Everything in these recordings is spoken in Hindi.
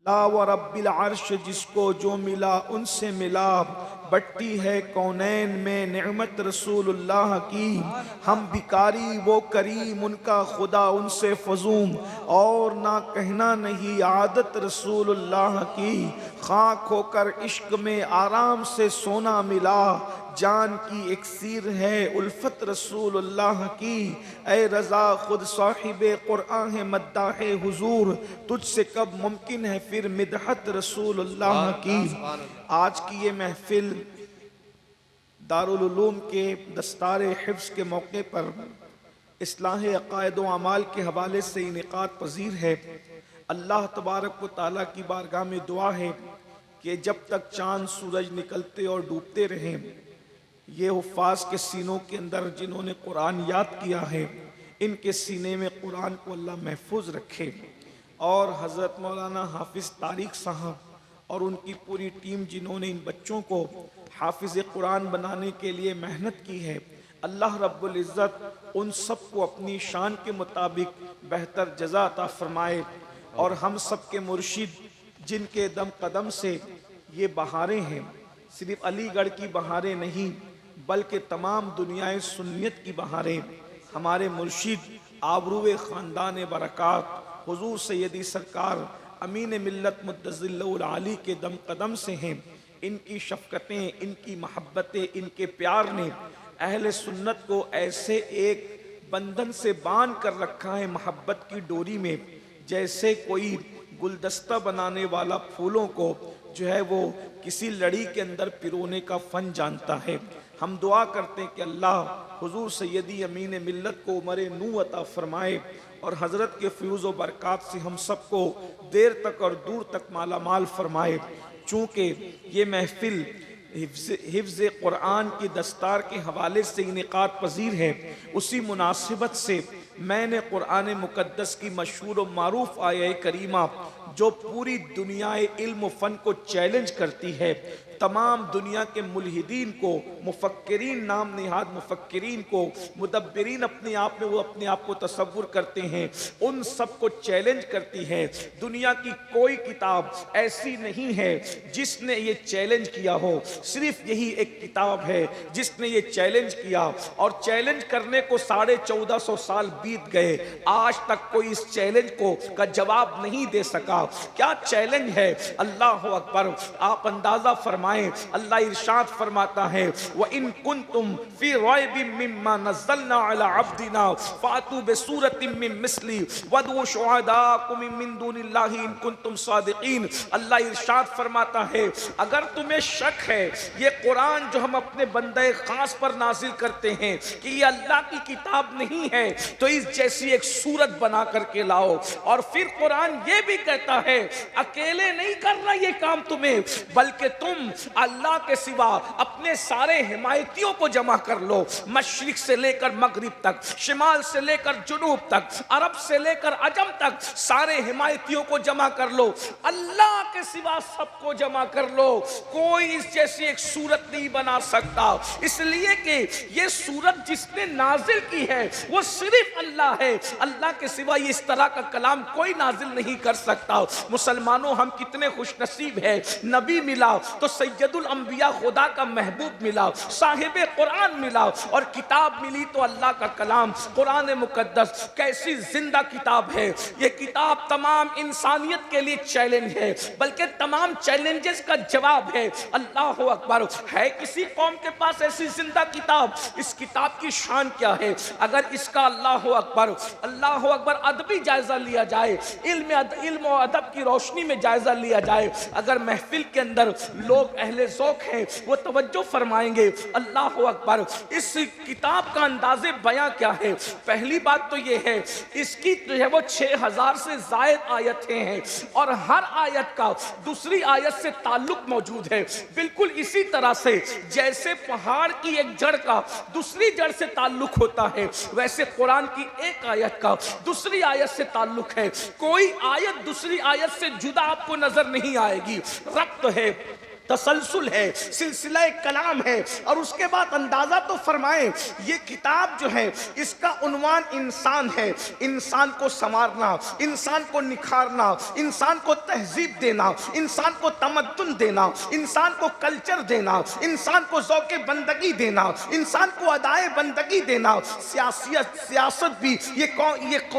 ला व रब्बिल अर्श, जिसको जो मिला उनसे मिला, बट्टी है कौनैन में नेमत रसूलुल्लाह की। हम भिकारी वो करीम उनका खुदा उनसे फजूम, और ना कहना नहीं आदत रसूलुल्लाह की। खाक होकर इश्क में आराम से सोना मिला, जान की इक्सीर है उल्फत रसूलुल्लाह की। ए रज़ा खुद साहिबे कुरआन है मद्दाहे हुजूर, तुझसे कब मुमकिन है फिर मिदहत रसूलुल्लाह की। आज की ये महफिल दारुल उलूम के दस्तारे हिफ्ज़ के मौके पर इस्लाह अक़ायद व अमाल के हवाले से इनेकाद पजीर है। अल्लाह तबारक व तआला की बारगाह में दुआ है कि जब तक चाँद सूरज निकलते और डूबते रहें, ये हुफ़ाज़ के सीनों के अंदर जिन्होंने कुरान याद किया है, इनके सीने में कुरान को अल्लाह महफूज रखे। और हज़रत मौलाना हाफिज़ तारिक साहब और उनकी पूरी टीम जिन्होंने इन बच्चों को हाफिज़ कुरान बनाने के लिए मेहनत की है, अल्लाह रब्बुल इज़्ज़त उन सब को अपनी शान के मुताबिक बेहतर जज़ा अता फरमाए। और हम सब के मुर्शिद जिनके दम कदम से ये बहारें हैं, सिर्फ अलीगढ़ की बहारें नहीं बल्कि तमाम दुनियाए सुन्नियत की बहारें, हमारे मुर्शिद आबरूए ख़ानदान बरक़ात हुज़ूर सैयदी सरकार अमीन मिल्लत मुद्दज़िल्लुल आली के दम कदम से हैं। इनकी शफ़क़तें, इनकी महब्बतें, इनके प्यार ने अहले सुन्नत को ऐसे एक बंधन से बांध कर रखा है महब्बत की डोरी में, जैसे कोई गुलदस्ता बनाने वाला फूलों को जो है वो किसी लड़ी के अंदर पिरोने का फ़न जानता है। हम दुआ करते हैं कि अल्लाह हुजूर सैयदी अमीन मिल्लत को उमर नू अता फरमाए और हज़रत के फ़यूज़ व बरक़ात से हम सबको देर तक और दूर तक माला माल फरमाए। चूँकि ये महफ़िल हिफ्ज़ कुरान की दस्तार के हवाले से इनेकाद पजीर है, उसी मुनासिबत से मैंने कुरान मुक़द्दस की मशहूर व मारूफ आया करीमा जो पूरी दुनिया इल्म फ़न को चैलेंज करती है, तमाम दुनिया के मुल्हिदीन को, मुफक्किरीन, नाम निहाद मुफक्किरीन को, मुदब्बिरीन अपने आप में वो अपने आप को तसव्वुर करते हैं, उन सब को चैलेंज करती है। दुनिया की कोई किताब ऐसी नहीं है जिसने ये चैलेंज किया हो, सिर्फ यही एक किताब है जिसने ये चैलेंज किया। और चैलेंज करने को 1450 साल बीत गए, आज तक कोई इस चैलेंज को का जवाब नहीं दे सका। क्या चैलेंज है? अल्लाह अकबर। आप अंदाजा फरमाएं, अल्लाह इरशाद फरमाता है, व इन कुंतुम फी रैबिम मिम्मा नज़्ज़लना अला अब्दिना फातू बिसूरतिम मिन मिस्ली वदउ शुहदाकुम मिन दुनिल्लाहि इन कुंतुम सादिकीन। अल्लाह इरशाद फरमाता है, अगर तुम्हें शक है ये कुरान जो हम अपने बंदे खास पर नाजिल करते हैं कि ये अल्लाह की किताब नहीं है, तो इस जैसी एक सूरत बना करके लाओ। और फिर कुरान ये भी कहता है, अकेले नहीं करना ये काम तुम्हें, बल्कि तुम अल्लाह के सिवा अपने सारे हिमायतियों को जमा कर लो, मशरिक से लेकर मगरिब तक, शिमाल से लेकर जुनूब तक, अरब से लेकर अजम तक, सारे हिमायतियों को जमा कर लो, अल्लाह के सिवा सबको जमा कर लो। कोई इस जैसी एक सूरत नहीं बना सकता, इसलिए कि ये सूरत जिसने नाजिल की है वो सिर्फ अल्लाह है, अल्लाह के सिवा ये इस तरह का कलाम कोई नाजिल नहीं कर सकता। मुसलमानों, हम कितने खुशनसीब हैं, नबी मिला तो सैयदुल अंबिया खुदा का महबूब मिला, साहिब कुरान मिला, और किताब मिली तो अल्लाह का कलाम कुरान मुकद्दस। कैसी जिंदा किताब है ये किताब, तमाम इंसानियत के लिए चैलेंज है, बल्कि तमाम चैलेंजेस का जवाब है। अल्लाह अकबर। है किसी कौम के पास ऐसी जिंदा किताब? इस किताब की शान क्या है? अगर इसका अल्लाह अकबर अदबी जायजा लिया जाए, इल्म और अदब की रोशनी में जायजा लिया जाए, अगर महफिल के अंदर लोग अहले ज़ौक़ हैं वो तवज्जो फरमाएंगे। अल्लाह अकबर। इस किताब का अंदाज़े बयां क्या है? पहली बात तो ये है, इसकी जो है वो 6000 से ज़ायद आयतें हैं और हर आयत का दूसरी आयत से ताल्लुक मौजूद है। बिल्कुल इसी तरह से जैसे पहाड़ की एक जड़ का दूसरी जड़ से ताल्लुक होता है, वैसे कुरान की एक आयत का दूसरी आयत से ताल्लुक है। कोई आयत दूसरी आयत से जुदा आपको नजर नहीं आएगी, रब्त है। तसलसल है, सिलसिला कलाम है। और उसके बाद अंदाजा तो फरमाएं, ये किताब जो है इसका उन्वान इंसान है। इंसान को संवारना, इंसान को निखारना, इंसान को तहजीब देना, इंसान को तमद्दुन देना, इंसान को कल्चर देना, इंसान को ज़ौक़े बंदगी देना, इंसान को अदाए बंदगी देना। सियासत भी ये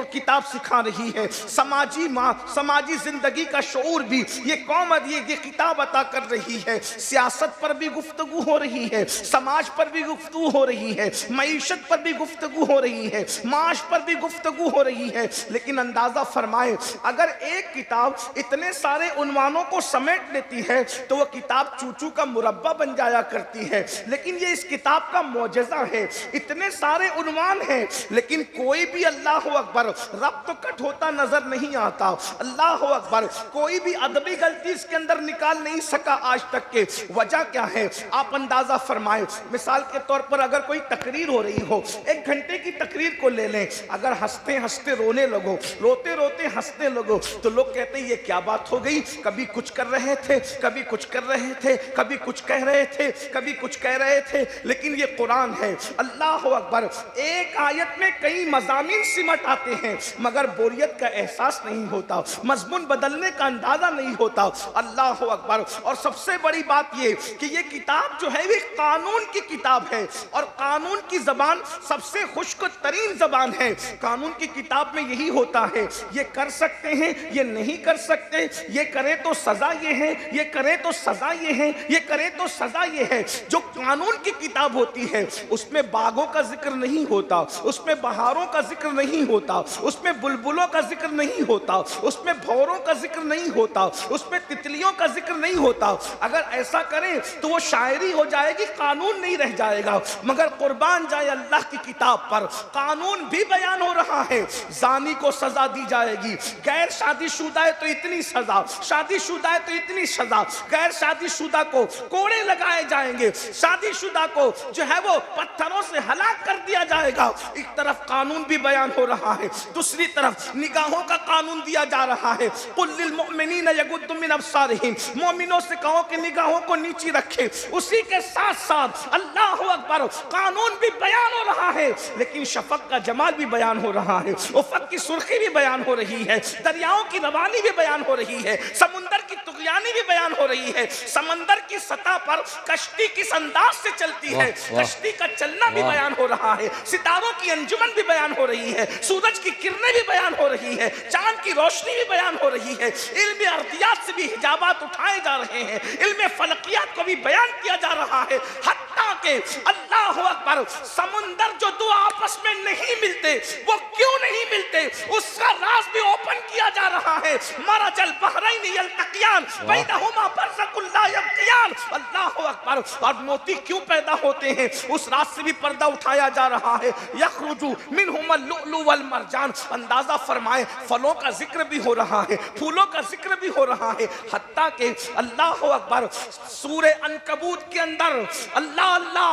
किताब सिखा रही है। समाजी जिंदगी का शऊर भी ये कौम ये किताब अता कर रही है। सियासत पर भी गुफ्तगू हो रही है, समाज पर भी गुफ्तगू हो रही है, मईशत पर भी गुफ्तगू हो रही है, माश पर भी गुफ्तगू हो रही है। लेकिन अंदाजा फरमाए, अगर एक किताब इतने सारे उन्वानों को समेट लेती है तो वह किताब चूचू का मुरब्बा बन जाया करती है। लेकिन ये इस किताब का मौजज़ा है, इतने सारे उन्वान हैं लेकिन कोई भी अल्लाह अकबर रब तो कट होता नजर नहीं आता। अल्लाह अकबर कोई भी अदबी गलती इसके अंदर निकाल नहीं सका आज तक के। वजह क्या है आप अंदाजा फरमाएं। मिसाल के तौर पर अगर कोई तकरीर हो रही हो, 1 घंटे की तकरीर को ले लें, अगर हंसते हंसते रोने लगो, रोते रोते हंसने लगो, तो लोग कहते हैं ये क्या बात हो गई। कभी कुछ कर रहे थे, कभी कुछ कर रहे थे, कभी कुछ कह रहे थे, कभी कुछ कह रहे थे। लेकिन ये कुरान है, अल्लाह अकबर, एक आयत में कई मज़ामीन सिमट आते हैं मगर बोरियत का एहसास नहीं होता, मजमून बदलने का अंदाजा नहीं होता। अल्लाह अकबर। और सबसे बड़ी बात ये कि ये किताब जो है ये कानून की किताब है और कानून की जबान सबसे खुश्क तरीन जबान है। कानून की किताब में यही होता है, ये कर सकते हैं, ये नहीं कर सकते, ये करे तो सजा ये है, ये करे तो सजा ये है, ये करे तो सजा ये है। जो कानून की किताब होती है उसमें बागों का जिक्र नहीं होता, उसमें बहारों का जिक्र नहीं होता, उसमें बुलबुलों का जिक्र नहीं होता, उसमें भौरों का जिक्र नहीं होता, उसमें तितलियों का जिक्र नहीं होता। अगर ऐसा करें तो वो शायरी हो जाएगी, कानून नहीं रह जाएगा। मगर कुर्बान जाए अल्लाह की किताब पर, कानून भी बयान हो रहा है। जानी को सजा दी जाएगी, गैर शादीशुदा है तो इतनी सजा, शादीशुदा है तो इतनी सजा, गैर शादीशुदा को कोड़े लगाए जाएंगे, शादीशुदा को जो है वो पत्थरों से हलाक कर दिया जाएगा। एक तरफ कानून भी बयान हो रहा है, दूसरी तरफ निगाहों का कानून दिया जा रहा है। कुल लिल मुमिनीन यगुद्दू मिन अब्सारिहिम, मोमिनों से कहो कि निगाहों को नीची रखे। उसी के साथ साथ अल्लाह अकबर कानून भी बयान हो रहा है, लेकिन शफक का जमाल भी बयान हो रहा है, उफक की सुर्खी भी बयान हो रही है, दरियाओं की रवानी भी बयान हो रही है, समुंदर की तुग़यानी भी बयान हो रही है। समंदर की सतह पर कश्ती किस अंदाज से चलती है, कश्ती का चलना भी बयान हो रहा है, सितारों की अंजुमन भी बयान हो रही है, सूरज की किरणें भी बयान हो रही है, चांद की रोशनी भी बयान हो रही है। इल्म अर्दियात से भी हिजाबात उठाए जा रहे हैं, इल्म फलकियात को भी बयान किया जा रहा है। हत्ता के अल्लाह अकबर समुंदर जो दो आपस में नहीं मिलते वो क्यों नहीं मिलते उसका राज भी ओपन किया जा रहा है। मरजल बहरैन यल्तक़ियान बैनहुमा बरज़खुन ला यब्ग़ियान। अल्लाह अकबर। और मोती क्यों पैदा होते हैं उस राज से भी पर्दा उठाया जा रहा है। यख़रुजु मिनहुमा लुअलु वल मरजान। अंदाजा फरमाए फलों का जिक्र भी हो रहा है, फूलों का जिक्र भी हो रहा है। हत्ता के अल्लाह अकबर सूरे अनकबूत के अंदर अल्लाह अल्लाह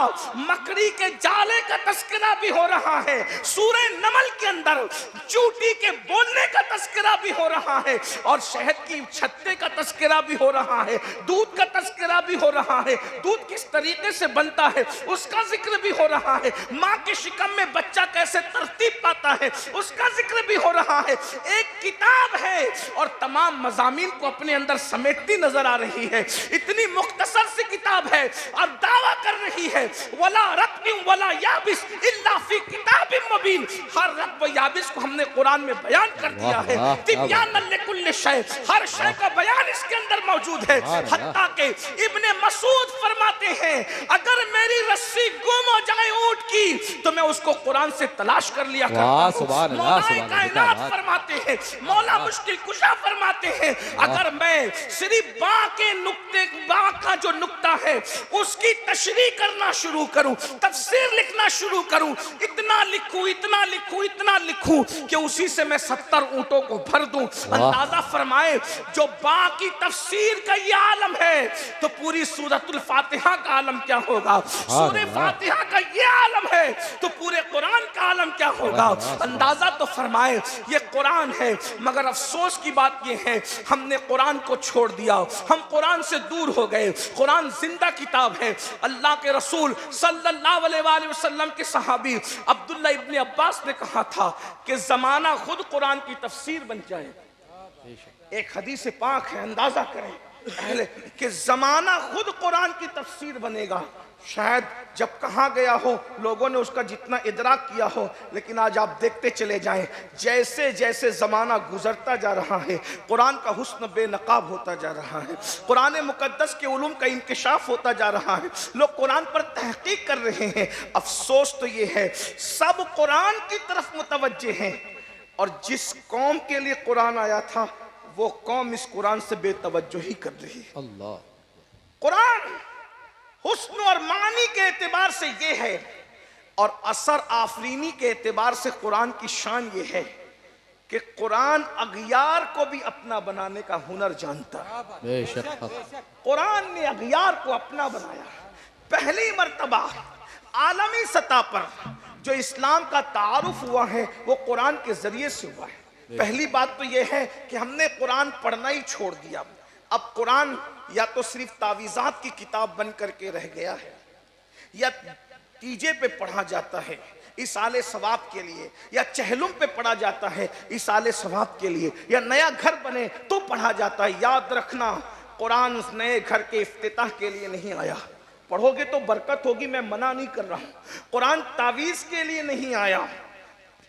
मकड़ी के जाले का तस्करा भी हो रहा है। सूरे नमल के अंदर चूटी के बोलने का तस्करा भी हो रहा है और शहद की छत्ते का तस्करा भी हो रहा है, दूध का तस्करा भी हो रहा है, दूध किस तरीके से बनता है उसका जिक्र भी हो रहा है, माँ के शिकम में बच्चा कैसे तरतीब पाता है उसका जिक्र भी हो रहा है। एक किताब है और तमाम मज़ामीन को अपने अंदर समेटती नजर आ रही है। इतनी मुख्तसर सी किताब है और दावा कर रही है वला रत्बिन वला याबिस इल्ला फी किताबिन मुबीन। हर रत्ब याबिस को हमने कुरान में बयान कर दिया है। तिब्यानन लिकुल्लि शै, हर शै का बयान इसके अंदर मौजूद है। हत्ता के इब्ने मसूद फरमाते हैं अगर मेरी रस्सी गुम हो जाए ऊंट की तो मैं उसको कुरान से तलाश कर लिया करता हूं। मौला कायनात फरमाते हैं, मौला मुश्किल कुशा फरमाते हैं अगर मैं सिर्फ बा के नुक्ते, बा का जो नुक्ता है उसकी तशरीह करना शुरू करूं, तफसीर लिखना शुरू करूं, इतना लिखूं इतना लिखूं इतना लिखूं कि उसी से मैं 70 ऊंटों को भर दूं। अंदाजा फरमाए जो बा की तफसीर का ये आलम है तो पूरी सूरतुल फातिहा का आलम क्या होगा, सूरह फातिहा का ये आलम आलम है तो पूरे कुरान का आलम क्या होगा। अंदाजा तो फरमाए ये कुरान है, मगर अफसोस की बात ये है हमने कुरान को छोड़ दिया, हम कुरान से दूर हो गए। कुरान जिंदा किताब है। अल्लाह के रसूल सल्लल्लाहु अलैहि वसल्लम के सहाबी अब्दुल्ला इब्ने अब्बास ने कहा था कि जमाना खुद कुरान की तफसीर बन जाए। एक हदीस पाक है, अंदाजा करें पहले कि जमाना खुद कुरान की तफसीर बनेगा। शायद जब कहा गया हो लोगों ने उसका जितना इदराक किया हो, लेकिन आज आप देखते चले जाएं जैसे जैसे जमाना गुजरता जा रहा है कुरान का हुस्न बेनकाब होता जा रहा है, कुरान मुकद्दस के उलूम का इंकिशाफ होता जा रहा है, लोग कुरान पर तहकीक कर रहे हैं। अफसोस तो ये है सब कुरान की तरफ मुतवज्जे हैं और जिस कौम के लिए कुरान आया था वो कौम इस कुरान से बेतवज्जो ही कर रही है। अल्लाह, कुरान हुस्न और मानी के एतबार से ये है और असर आफरीनी के एतबार से कुरान की शान ये है कि कुरान अगियार को भी अपना बनाने का हुनर जानता है। कुरान ने अगियार को अपना बनाया। पहली मर्तबा आलमी सतह पर जो इस्लाम का तारुफ हुआ है वो कुरान के जरिए से हुआ है। पहली बात तो यह है कि हमने कुरान पढ़ना ही छोड़ दिया। अब कुरान या तो सिर्फ तावीज़ात की किताब बन करके रह गया है, या तीजे पे पढ़ा जाता है इसाले सवाब के लिए, या चहलुम पे पढ़ा जाता है इसाले सवाब के लिए, या नया घर बने तो पढ़ा जाता है। याद रखना कुरान नए घर के इफ्तिताह के लिए नहीं आया। पढ़ोगे तो बरकत होगी, मैं मना नहीं कर रहा हूँ। कुरान तावीज़ के लिए नहीं आया,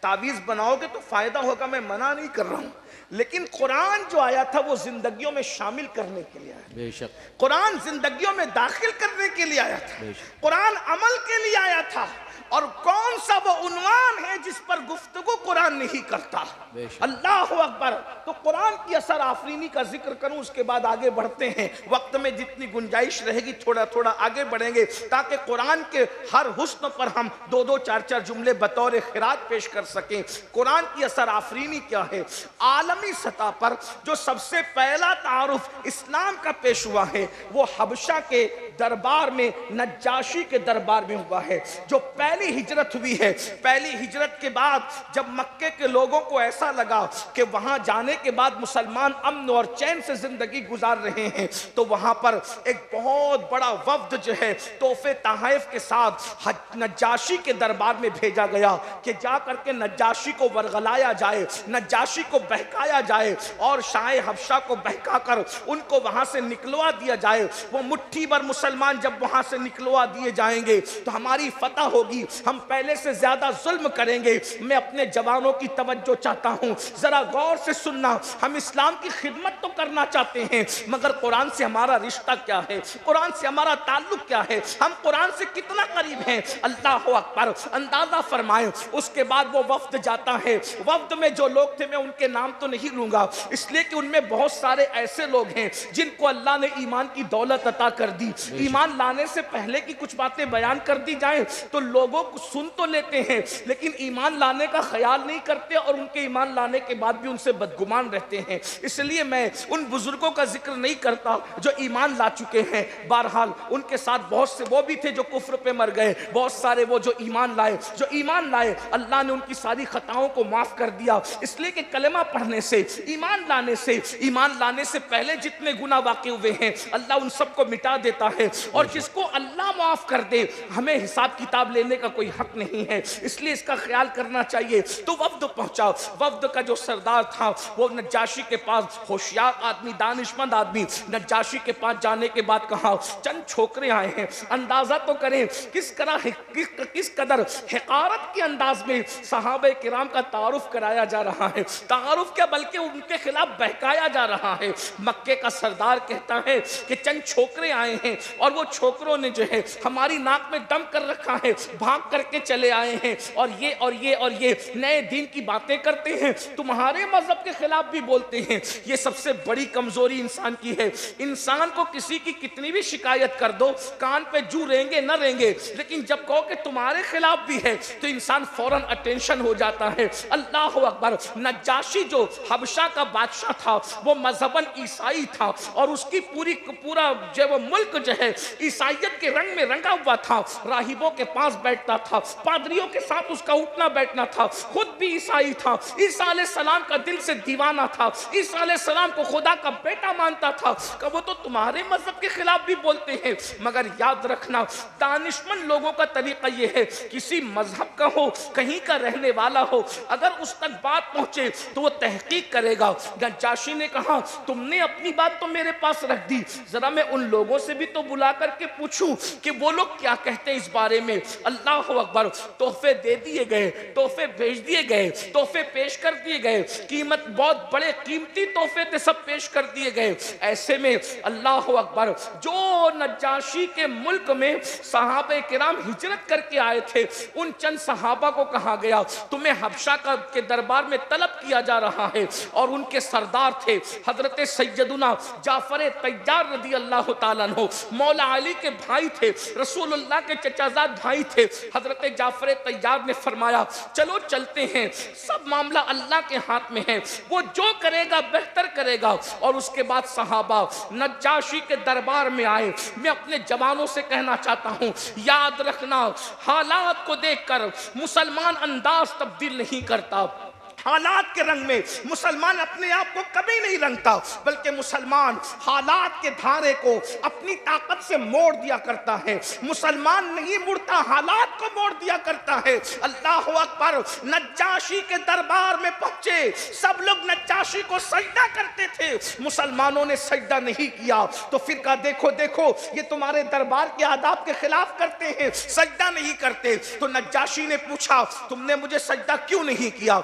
तावीज़ बनाओगे तो फायदा होगा, मैं मना नहीं कर रहा हूँ। लेकिन कुरान जो आया था वो जिंदगियों में शामिल करने के लिए आया। बेशक कुरान जिंदगियों में दाखिल करने के लिए आया था। कुरान अमल के लिए आया था। और कौन सा वो उन्वान है जिस पर गुफ्तगू कुरान नहीं करता। अल्लाह अकबर। तो कुरान की असर आफरीनी का जिक्र करूं, उसके बाद आगे बढ़ते हैं। वक्त में जितनी गुंजाइश रहेगी थोड़ा थोड़ा आगे बढ़ेंगे ताकि कुरान के हर हुस्न पर हम दो दो चार चार जुमले बतौर खिरात पेश कर सकें। कुरान की असर आफरीनी क्या है। आलमी सतह पर जो सबसे पहला तारुफ इस्लाम का पेश हुआ है वो हबशा के दरबार में, नज्जाशी के दरबार में हुआ है। जो पहली हिजरत हुई है, पहली हिजरत के बाद जब मक्के के लोगों को ऐसा लगा कि वहां जाने के बाद मुसलमान अमन और चैन से जिंदगी गुजार रहे हैं, तो वहां पर एक बहुत बड़ा वफ्द जो है तोहफे तहाइफ के साथ नज्जाशी के दरबार में भेजा गया कि जा करके नज्जाशी को वरगलाया जाए, नज्जाशी को बहकाया जाए और शाह हबशा को बहकाकर उनको वहां से निकलवा दिया जाए। वो मुट्ठी भर मुसलमान जब वहां से निकलवा दिए जाएंगे तो हमारी फतह होगी, हम पहले से ज्यादा जुल्म करेंगे। मैं अपने जवानों की तवज्जो चाहता हूं, जरा गौर से सुनना। हम इस्लाम की खिदमत तो करना चाहते हैं, मगर कुरान से हमारा रिश्ता क्या है, कुरान से हमारा ताल्लुक क्या है, हम कुरान से कितना करीब हैं। अल्लाह अकबर। अंदाजा फरमाए। उसके बाद वो वफ्द जाता है। वफ्द में जो लोग थे मैं उनके नाम तो नहीं लूंगा, इसलिए कि उनमें बहुत सारे ऐसे लोग हैं जिनको अल्लाह ने ईमान की दौलत अता कर दी। ईमान लाने से पहले की कुछ बातें बयान कर दी जाए तो लोगों को सुन तो लेते हैं लेकिन ईमान लाने का ख्याल नहीं करते और उनके ईमान लाने के बाद भी उनसे बदगुमान रहते हैं। इसलिए मैं उन बुजुर्गों का जिक्र नहीं करता जो ईमान ला चुके हैं। बहरहाल उनके साथ बहुत से वो भी थे जो कुफ्र पे मर गए, बहुत सारे वो जो ईमान लाए अल्लाह ने उनकी सारी खताओं को माफ कर दिया। इसलिए कि कलमा पढ़ने से, ईमान लाने से पहले जितने गुनाह वाक़ई हुए हैं अल्लाह उन सबको मिटा देता है। और जिसको अल्लाह माफ कर दे हमें हिसाब किताब लेने का कोई हक नहीं है, इसलिए इसका ख्याल करना चाहिए। तो वफ्द पहुंचा। वफ्द का जो सरदार था वो नज्जाशी के पास, होशियार आदमी, दानिशमंद आदमी, नज्जाशी के पास जाने के बाद कहा चंद छोकरे आए हैं। अंदाजा तो करें किस कदर हिकारत के अंदाज में सहाबे किराम का तारुफ कराया जा रहा है। तारुफ क्या बल्कि उनके खिलाफ बहकाया जा रहा है। मक्के का सरदार कहता है कि चंद छोकरे आए हैं और वो छोकरों ने जो है हमारी नाक में दम कर रखा है, भाग करके चले आए हैं और ये नए दीन की बातें करते हैं, तुम्हारे मजहब के खिलाफ भी बोलते हैं। ये सबसे बड़ी कमजोरी इंसान की है। इंसान को किसी की कितनी भी शिकायत कर दो, कान पे जू रहेंगे न रहेंगे, लेकिन जब कहो कि तुम्हारे खिलाफ भी है तो इंसान फौरन अटेंशन हो जाता है। अल्लाह अकबर। नज्जाशी जो हबशा का बादशाह था वो मजहबन ईसाई था और उसकी पूरा जो वो मुल्क जो है ईसाइयत के रंग में रंगा हुआ था। राहिबों के पास बैठता था, पादरियों के साथ उसका उठना बैठना था, खुद भी ईसाई था। ईसा अलैहिस्सलाम का दिल से दीवाना था, ईसा अलैहिस्सलाम को खुदा का बेटा मानता था। कि वो तो तुम्हारे मजहब के खिलाफ भी बोलते हैं, मगर याद रखना दानिशमंद लोगों का तरीका यह है, किसी मजहब का हो, कहीं का रहने वाला हो, अगर उस तक बात पहुंचे तो वो तहकीक करेगा। नज्जाशी ने कहा तुमने अपनी बात तो मेरे पास रख दी, जरा मैं उन लोगों से भी तो बुला करके पूछूं कि वो लोग क्या कहते हैं इस बारे में। अल्लाह अकबर। तोहफे दे दिए गए, तोहफे भेज दिए गए, तोहफे पेश कर दिए गए, कीमत बहुत बड़े कीमती तोहफे थे सब पेश कर दिए गए। ऐसे में अल्लाह अकबर जो नज्जाशी के मुल्क में सहाबे किराम हिजरत करके आए थे उन चंद सहाबा को कहा गया तुम्हें हबशा के दरबार में तलब किया जा रहा है। और उनके सरदार थे हजरत सैयदुना जाफर तैयार रदी अल्लाह ताला अन्हु, मौला अली के भाई थे, रसूलुल्लाह के चचाजाद भाई थे। हजरत जाफर तैयार ने फरमाया चलो चलते हैं, सब मामला अल्लाह के हाथ में है, वो जो करेगा बेहतर करेगा। और उसके बाद सहाबा नज्जाशी के दरबार में आए। मैं अपने जवानों से कहना चाहता हूं, याद रखना हालात को देखकर मुसलमान अंदाज तब्दील नहीं करता। हालात के रंग में मुसलमान अपने आप को कभी नहीं रंगता, बल्कि मुसलमान हालात के धारे को अपनी ताकत से मोड़ दिया करता है। मुसलमान नहीं मुड़ता, हालात को मोड़ दिया करता है। अल्लाह अकबर। नज्जाशी के दरबार में पहुंचे, सब लोग नज्जाशी को सजदा करते थे, मुसलमानों ने सजदा नहीं किया। तो फिर कहा देखो देखो ये तुम्हारे दरबार के आदाब के खिलाफ करते हैं, सजदा नहीं करते। तो नज्जाशी ने पूछा तुमने मुझे सजदा क्यों नहीं किया?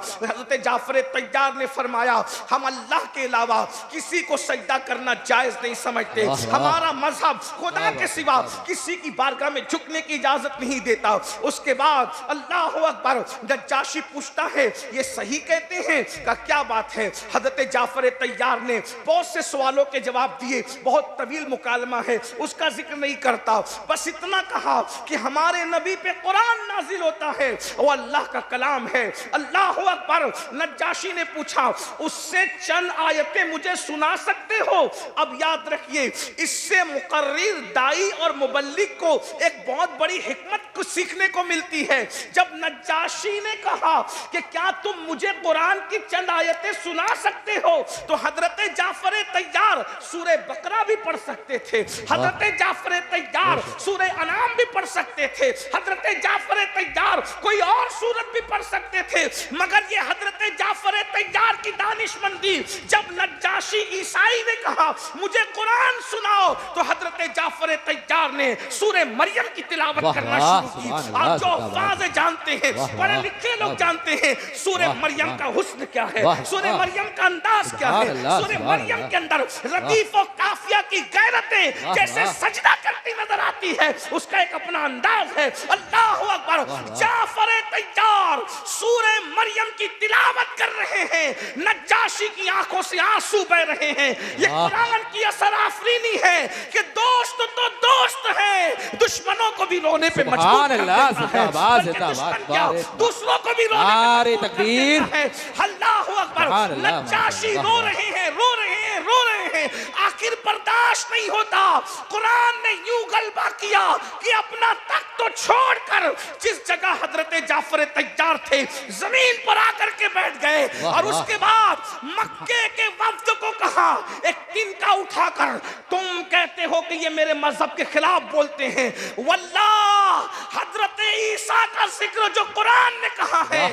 जाफर तैयार ने फरमाया हम अल्लाह के अलावा किसी को सजदा करना जायज नहीं समझते, हमारा मजहब खुदा के सिवा किसी की बारगाह में झुकने की इजाजत नहीं देता। उसके बाद अल्लाह अकबर। नज्जाशी पूछता है ये सही कहते हैं? का क्या बात है? हजरत जाफर तैयार ने बहुत से सवालों के जवाब दिए, बहुत तवील मुकालमा है, उसका जिक्र नहीं करता, बस इतना कहा कि हमारे नबी पे कुरान नाजिल होता है, वो अल्लाह का कलाम है। अल्लाह अकबर। नज्जाशी ने पूछा उससे चंद आयतें मुझे सुना सकते हो? अब याद रखिए इससे मुकर्रिर दाई और मुबल्लिग को एक बहुत बड़ी हिकमत कुछ सीखने को मिलती है। जब नज्जाशी ने कहा कि क्या तुम मुझे कुरान की चंद आयतें सुना सकते हो, तो हजरत जाफर तैयार सूरह बकरा भी पढ़ सकते थे, हजरत जाफर तैयार सूरह अनाम भी पढ़ सकते थे, हजरत जाफर तैयार कोई और सूरत भी पढ़ सकते थे। मगर ये हजरत जाफर तैयार की दानिशमंदी, जब नज्जाशी ईसाई ने कहा मुझे कुरान सुनाओ, तो हजरत जाफर तैयार ने सूरह मरियम की तिलावत करना शुरू की। आप जो अल्फाज़ जानते हैं, पढ़े लिखे लोग जानते हैं सूरह मरियम का हुस्न क्या है, सूरह मरियम का अंदाज क्या है। सूरह मरियम के अंदर रदीफ और काफिया की गैरतें जैसे सजदा करती नजर आती है, उसका एक अपना अंदाज है। अल्लाह अकबर। जाफर तैयार सूरह मरियम की तिलावत कर रहे हैं, नज्जाशी की आंखों से आंसू बह रहे हैं। ये कुरान की असर आफरीनी है कि दोस्त तो दोस्त है, दुश्मनों को भी रोने पे मजबूर कर देता है, दूसरों को भी रोने पे तकबीर है। अल्लाह अकबर। नज्जाशी रो रहे हैं, रो रहे हैं, रो रहे हैं, आखिर बर्दाश्त नहीं होता। कुरान ने यूं गलबा किया कि अपना तख्त तो छोड़कर जिस जगह हजरत जाफर तैयार थे जमीन पर आकर के बैठ गए। और उसके बाद मक्के के वफ्द को कहा एक तिनका उठाकर, तुम कहते हो कि ये मेरे मजहब के खिलाफ बोलते हैं, वल्लाह हजरत ईसा का जिक्र जो कुरान ने कहा है,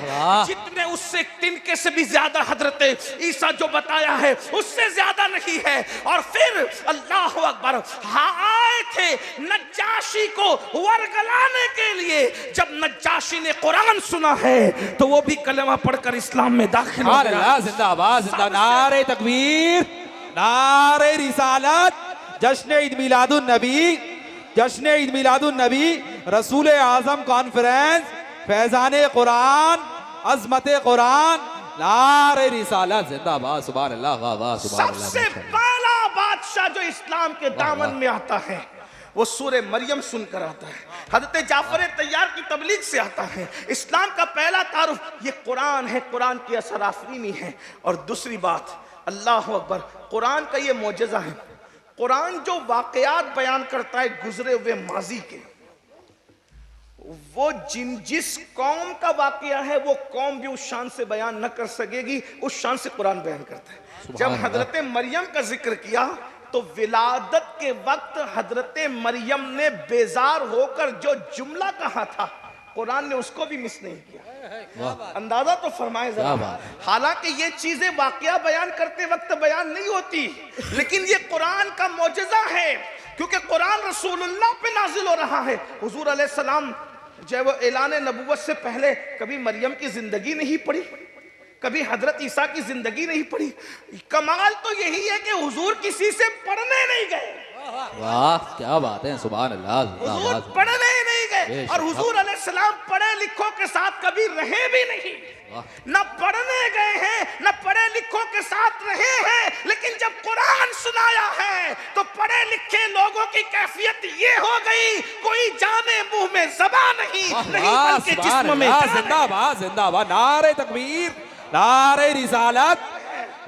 जितने उससे तिनके से भी ज्यादा हजरत ईसा जो बताया है उससे ज्यादा नहीं है। और फिर अल्लाह अकबर आए थे नज्जाशी को वरगलाने के लिए। जब नज्जाशी ने कुरान सुना है तो वो भी कलमा पढ़कर इस्लाम में दाखिल हो गया। जिंदाबाद जिंदाबाद। नारे तकबीर, नारे रिसालत, जश्न ईद मिलादुन नबी, जश्न ईद मिलादुन नबी, रसूल आजम कॉन्फ्रेंस, फैजान कुरान, अजमत कुरान, नारे रिसालत जिंदाबाद। सुभान अल्लाह, वाह वाह, सुभान अल्लाह। सबसे पहला बादशाह जो इस्लाम के दामन में आता है वो सूरे मरियम सुनकर आता है, हजरत जाफर तैयार की तबलीग से आता है। इस्लाम का पहला तारुफ ये कुरान है, कुरान की असर आफरीनी है। और दूसरी बात, अल्लाह अकबर, कुरान का ये मोजज़ा है। कुरान जो वाक़यात बयान करता है गुजरे हुए माजी के, वो जिस कौम का वाक़या है वो कौम भी उस शान से बयान न कर सकेगी, उस शान से कुरान बयान करता है। जब हजरत मरियम का जिक्र किया तो विलादत के वक्त हजरत मरियम ने बेजार होकर जो जुमला कहा था, कुरान ने उसको भी मिस नहीं किया। अंदाजा तो फरमाए जरा। हालांकि ये चीजें वाकया बयान करते वक्त बयान नहीं होती, लेकिन ये कुरान का मोजज़ा है, क्योंकि कुरान रसूलुल्लाह पे नाजिल हो रहा है। हुजूर अलैहिस्सलाम जब वो ऐलान नबुव्वत से पहले कभी मरियम की जिंदगी नहीं पढ़ी, कभी हजरत ईसा की जिंदगी नहीं पढ़ी। कमाल तो यही है कि हुजूर किसी से पढ़ने नहीं गए। वाह क्या बात है, सुभान अल्लाह। हुजूर पढ़ने ही नहीं गए, और हुजूर अलैहिस्सलाम पढ़े लिखों के साथ कभी रहे भी नहीं। न पढ़ने गए हैं, न पढ़े लिखों के साथ रहे हैं, लेकिन जब कुरान सुनाया है तो पढ़े लिखे लोगों की कैफियत ये हो गई, कोई जाने मुंह में ज़बान नहीं बल्कि जिस्म में। जिंदाबाद जिंदाबाद, नारे तकबीर, नारे रिसालत,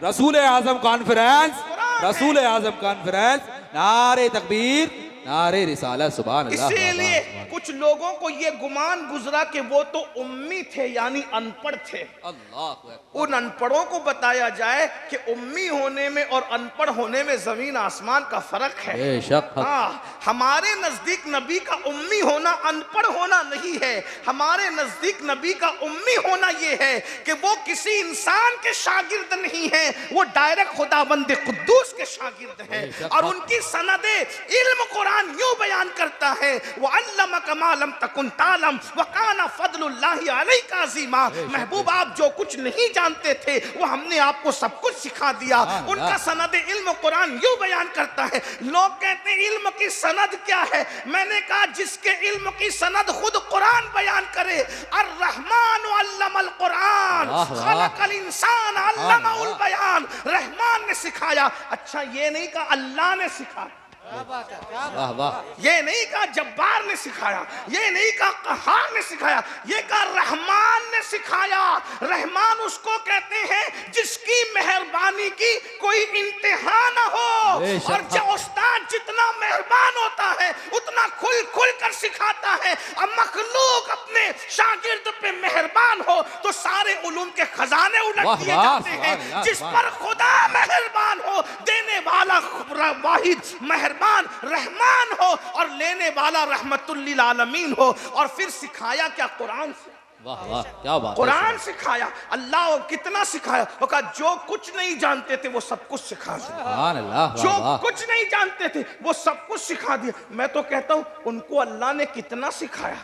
रसूल आजम कॉन्फ्रेंस, रसूल आजम कॉन्फ्रेंस, नारे तकबीर, नारे रिसालत, सुभान अल्लाह। इसीलिए कुछ लोगों को ये गुमान गुजरा कि वो तो उम्मी थे, यानी अनपढ़ थे। अल्लाह, उन अनपढ़ों को बताया जाए कि उम्मी होने में और अनपढ़ होने में जमीन आसमान का फर्क है। बेशक। हाँ, हमारे नजदीक नबी का उम्मी होना अनपढ़ होना नहीं है। हमारे नजदीक नबी का उम्मी होना ये है कि वो किसी इंसान के शागिर्द नहीं है, वो डायरेक्ट खुदाबंद कुद्दूस के शागिर्द हैं। और उनकी सनदे इल्म कुरान यूं बयान करता है, वो अल्लमक मा लम तकुन तालम व काना फदलुल्लाहि अलैका अज़ीमा। महबूब, आप जो कुछ नहीं जानते थे वो हमने आपको सब कुछ सिखा दिया। उनका सनद इल्म कुरान यूं बयान करता है। लोग कहते हैं इल्म की सनद क्या है? मैंने कहा जिसके इल्म की सनद खुद कुरान बयान करे। अर्रहमान अल्लमल कुरान खलकल इंसान अल्लमहुल बयान। रहमान ने सिखाया। अच्छा, ये नहीं कहा अल्लाह ने सिखाया, वाह वाह, ये नहीं कहा जब्बार ने सिखाया, ये नहीं कहा कहार ने सिखाया, ये कहा रहमान ने सिखाया। रहमान उसको कहते हैं जिसकी मेहरबानी की कोई इंतहा न हो। और जो उस्ताद जितना मेहरबान होता है उतना खुल खुल कर सिखाता है। अब मखलूक अपने शागिर्द पे मेहरबान हो तो सारे उलूम के खजाने उलट दिए जाते हैं। जिस पर खुदा मेहरबान हो, देने वाला वाहिद मेहरबान रहमान हो और लेने वाला रहमतुल लिल आलमीन हो। और फिर सिखाया क्या? कुरान से। वाह वाह क्या बात, कुरान सिखाया। अल्लाह कितना सिखाया? वो कहा जो कुछ नहीं जानते थे वो सब कुछ सिखा दिया। सुभान अल्लाह। जो कुछ नहीं जानते थे वो सब कुछ सिखा दिया। मैं तो कहता हूं उनको अल्लाह ने कितना सिखाया,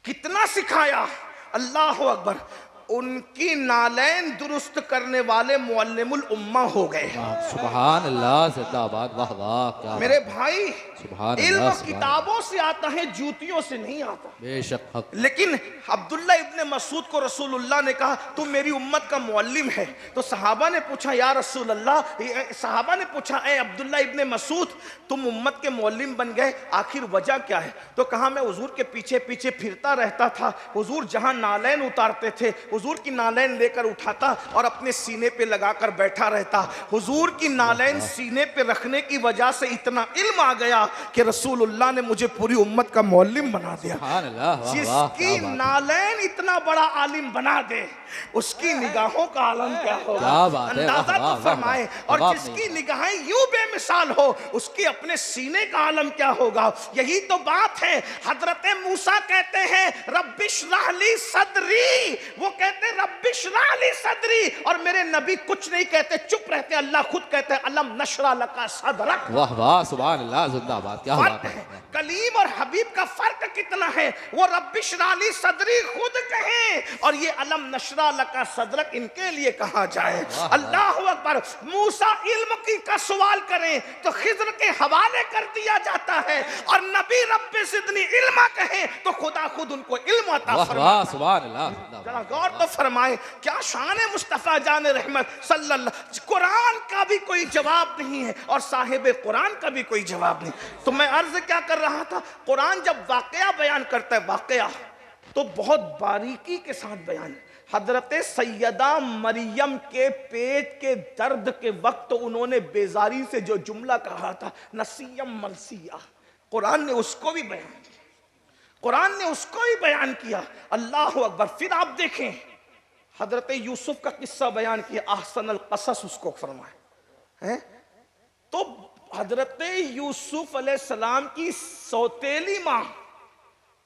कितना सिखाया। अल्लाह अकबर। उनकी नालैन दुरुस्त करने वाले मुअल्लिमुल उम्मा हो गए। सुभान अल्लाह, जिंदाबाद। वाह वाह क्या मेरे भाई, सुभान इल्म अल्लाह, किताबों से आता है, जूतियों से नहीं आता। बेशक हक। लेकिन अब्दुल्ला इब्ने मसूद को रसूलुल्लाह ने कहा तुम मेरी उम्मत का मुअल्लिम है। तो सहाबा ने पूछा या रसूल अल्लाह, सहाबा ने पूछा ए अब्दुल्ला इब्ने मसूद, तुम उम्मत के मुअल्लिम बन गए, आखिर वजह क्या है? तो कहा मैं हुजूर के पीछे पीछे फिरता रहता था। हुजूर जहां नालैन उतारते थे हुजूर की नालैन लेकर उठाता और अपने सीने पे लगाकर बैठा रहता। हुजूर की नालैन सीने पे रखने की वजह से इतना इल्म आ गया कि रसूलुल्लाह ने मुझे पूरी उम्मत का मुअल्लिम बना दिया। जिसकी नालैन इतना बड़ा आलिम बना दे उसकी निगाहों का आलम क्या होगा? अंदाजा तो फरमाए। और जिसकी निगाहें यूं बेमिसाल हो उसकी अपने सीने का आलम क्या होगा? यही तो बात है। हजरत मूसा कहते हैं रब्बिश्रह ली सदरी, वो कहते हैं रब्बिश्रह ली सदरी। और मेरे नबी कुछ नहीं कहते, चुप रहते। अल्लाह खुद कहते हैं अलम नशरा लका सदरक। वाह वाह सुभान अल्लाह, जिंदाबाद। क्या बात है? कलीम और हबीब का फर्क कितना है? वो रब्बिश्रह ली सदरी खुद कहें और ये अलम नशरा लका सदरक इनके लिए कहा जाए। अल्लाह अकबर। मूसा इल्म की का सवाल करें तो खिज़र के हवाले कर दिया जाता है, और नबी रब्बे ज़िदनी इल्मा कहे तो खुदा खुद उनको इल्म अता फरमाता है। सुभान अल्लाह। जरा गौर तो फरमाए, क्या शान है मुस्तफ़ा जान रहमत सल्लल्लाहु। कुरान का भी कोई जवाब नहीं है और साहिब कुरान का भी कोई जवाब नहीं। तो मैं अर्ज क्या कर रहा था, कुरान जब वाकया बयान करता है, वाकया तो बहुत बारीकी के साथ बयान। हजरत सैयदा मरियम के पेट के दर्द के वक्त उन्होंने बेजारी से जो जुमला कहा था, नसीयम मरसिया, कुरान ने उसको भी बयान किया, कुरान ने उसको भी बयान किया। अल्लाह अकबर। फिर आप देखें हजरत यूसुफ का किस्सा बयान किया, ahsanul qasas उसको फरमाए हैं। तो हजरत यूसुफ अलैहिस्सलाम की सौतेली माँ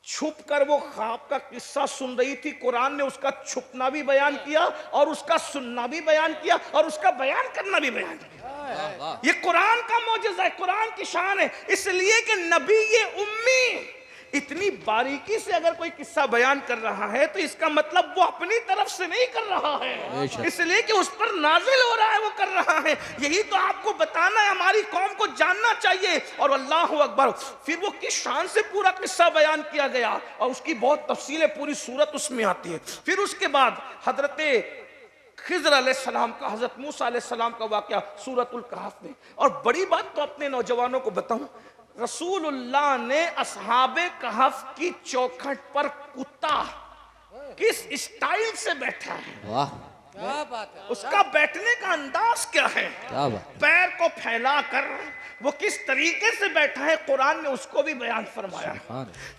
छुप कर वो ख्वाब का किस्सा सुन रही थी। कुरान ने उसका छुपना भी बयान किया और उसका सुनना भी बयान किया और उसका बयान करना भी बयान किया। ये कुरान का मौजज़ा है, कुरान की शान है। इसलिए कि नबी ये उम्मी इतनी बारीकी से अगर कोई किस्सा बयान कर रहा है तो इसका मतलब वो अपनी तरफ से नहीं कर रहा है, इसलिए कि उस पर नाजिल हो रहा है, वो कर रहा है। यही तो आपको बताना है, हमारी कौम को जानना चाहिए। और अल्लाह अकबर। फिर वो किस शान से पूरा किस्सा बयान किया गया और उसकी बहुत तफसीलें, पूरी सूरत उसमें आती है। फिर उसके बाद हजरत खिज़र अलैहिस्सलाम का, हजरत मूसा अलैहिस्सलाम का वाक़या सूरतुल कहफ में। और बड़ी बात तो अपने नौजवानों को बताऊं, रसूलुल्लाह ने असहाबे कहफ की चौखट पर कुत्ता किस स्टाइल से बैठा है, वाह क्या बात है, उसका बैठने का अंदाज क्या है, क्या बात। पैर को फैला कर वो किस तरीके से बैठा है, कुरान ने उसको भी बयान फरमाया।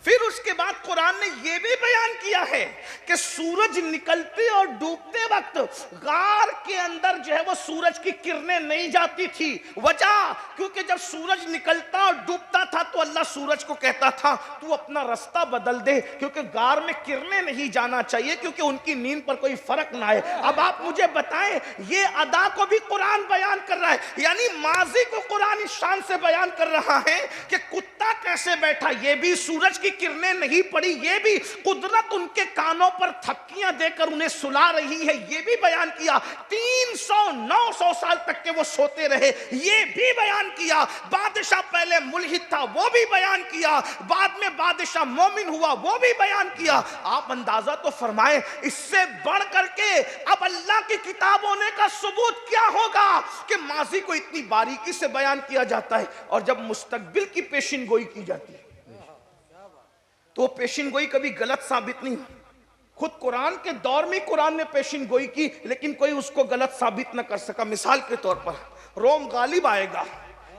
फिर उसके बाद कुरान ने यह भी बयान किया है कि सूरज निकलते और डूबते वक्त गार के अंदर जो है वो सूरज की किरणें नहीं जाती थी। वजह, क्योंकि जब सूरज निकलता और डूबता था तो अल्लाह सूरज को कहता था तू अपना रास्ता बदल दे, क्योंकि गार में किरणें नहीं जाना चाहिए, क्योंकि उनकी नींद पर कोई फर्क ना आए। अब आप मुझे बताएं, ये अदा को भी कुरान बयान कर रहा है, यानी माजी को कुरान इस शान से बयान कर रहा है कि कुत्ता कैसे बैठा, ये भी सूरज की किरणें नहीं पड़ी, ये भी कुदरत उनके कानों पर थपकियां देकर उन्हें सुला रही है, ये भी बयान किया। 300-900 साल तक के वो सोते रहे, ये भी बयान किया। बादशाह पहले मुल्हिद था, वो भी बयान किया, बाद में बादशाह मोमिन हुआ, वो भी बयान किया। आप अंदाजा तो फरमाएं, इससे बढ़ करके अब अल्लाह की किताब होने का सबूत क्या होगा कि माजी को इतनी बारीकी से बयान किया जाता है और जब मुस्तकबिल की पेशिन गोई की जाती है तो पेशिन गोई कभी गलत साबित नहीं। खुद कुरान के दौर में कुरान ने पेशिन गोई की, लेकिन कोई उसको गलत साबित न कर सका। मिसाल के तौर पर रोम गालिब आएगा,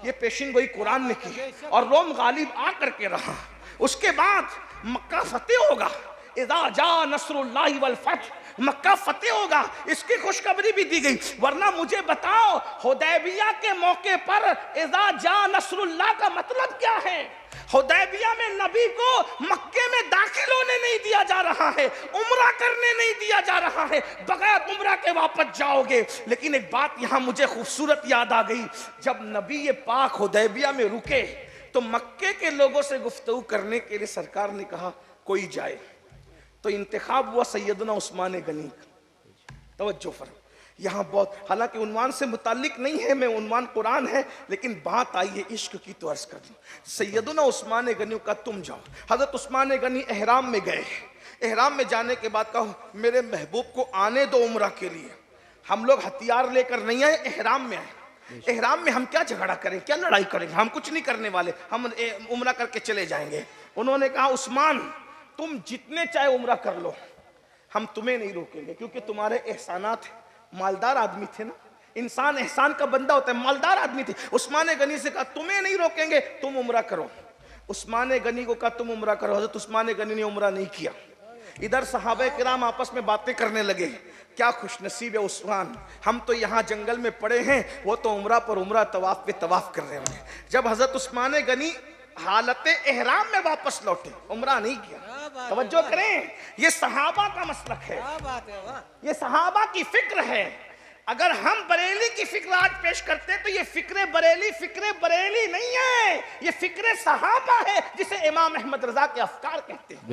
ये पेशिन गोई कुरान ने की और रोम गालिब आ करके रहा। उसके बाद मक्का फतेह होगा, इज़ा जा नस्रुल्लाहि वल फतह, मक्का फतेह होगा, इसकी खुशखबरी भी दी गई। वरना मुझे बताओ, हुदैबिया के मौके पर इज़ा जा नस्रुल्लाह का मतलब क्या है? हुदैबिया में नबी को मक्के में दाखिल होने नहीं दिया जा रहा है, उम्रा करने नहीं दिया जा रहा है, बगैर उम्रा के वापस जाओगे। लेकिन एक बात यहां मुझे खूबसूरत याद आ गई, जब नबी ये पाक हुदैबिया में रुके तो मक्के के लोगों से गुफ्तगू करने के लिए सरकार ने कहा कोई जाए, तो इंतखाब हुआ सैयदना उस्मान गनी। तवज्जो फर, यहाँ बहुत, हालांकि उन्वान से मुताल्लिक नहीं है, मैं उन्वान कुरान है, लेकिन बात आई है इश्क की तो अर्ज कर दूं। सैयदना उस्मान गनी का तुम जाओ। हजरत उस्मान गनी एहराम में गए, एहराम में जाने के बाद कहो मेरे महबूब को आने दो उम्रा के लिए। हम लोग हथियार लेकर नहीं आए, एहराम में आए। एहराम में हम क्या झगड़ा करें, क्या लड़ाई करेंगे, हम कुछ नहीं करने वाले, हम उम्रा करके चले जाएंगे। उन्होंने कहा उस्मान तुम जितने चाहे उम्रा कर लो, हम तुम्हें नहीं रोकेंगे, क्योंकि तुम्हारे एहसानात हैं। मालदार आदमी थे ना, इंसान एहसान का बंदा होता है, मालदार आदमी थे। उस्मान गनी से कहा तुम्हें नहीं रोकेंगे, तुम उम्रा करो। उस्मान गनी को कहा तुम उम्रा करो। हजरत उस्मान गनी ने उम्रा नहीं किया। इधर सहाबा किराम आपस में बातें करने लगे, क्या खुशनसीब है उस्मान, हम तो यहाँ जंगल में पड़े हैं, वो तो उम्रा पर उम्रा, तवाफ पे तवाफ कर रहे होंगे। जब हजरत उस्मान गनी हालत एहराम में वापस लौटे, उम्रा नहीं किया। तवज्जो करें, ये सहाबा का मसलक है, ये सहाबा की फिक्र है। अगर हम बरेली की फिक्र आज पेश करते तो ये फिक्रे बरेली नहीं है, ये फिक्रे सहाबा है, जिसे इमाम अहमद रजा के अफकार कहते हैं।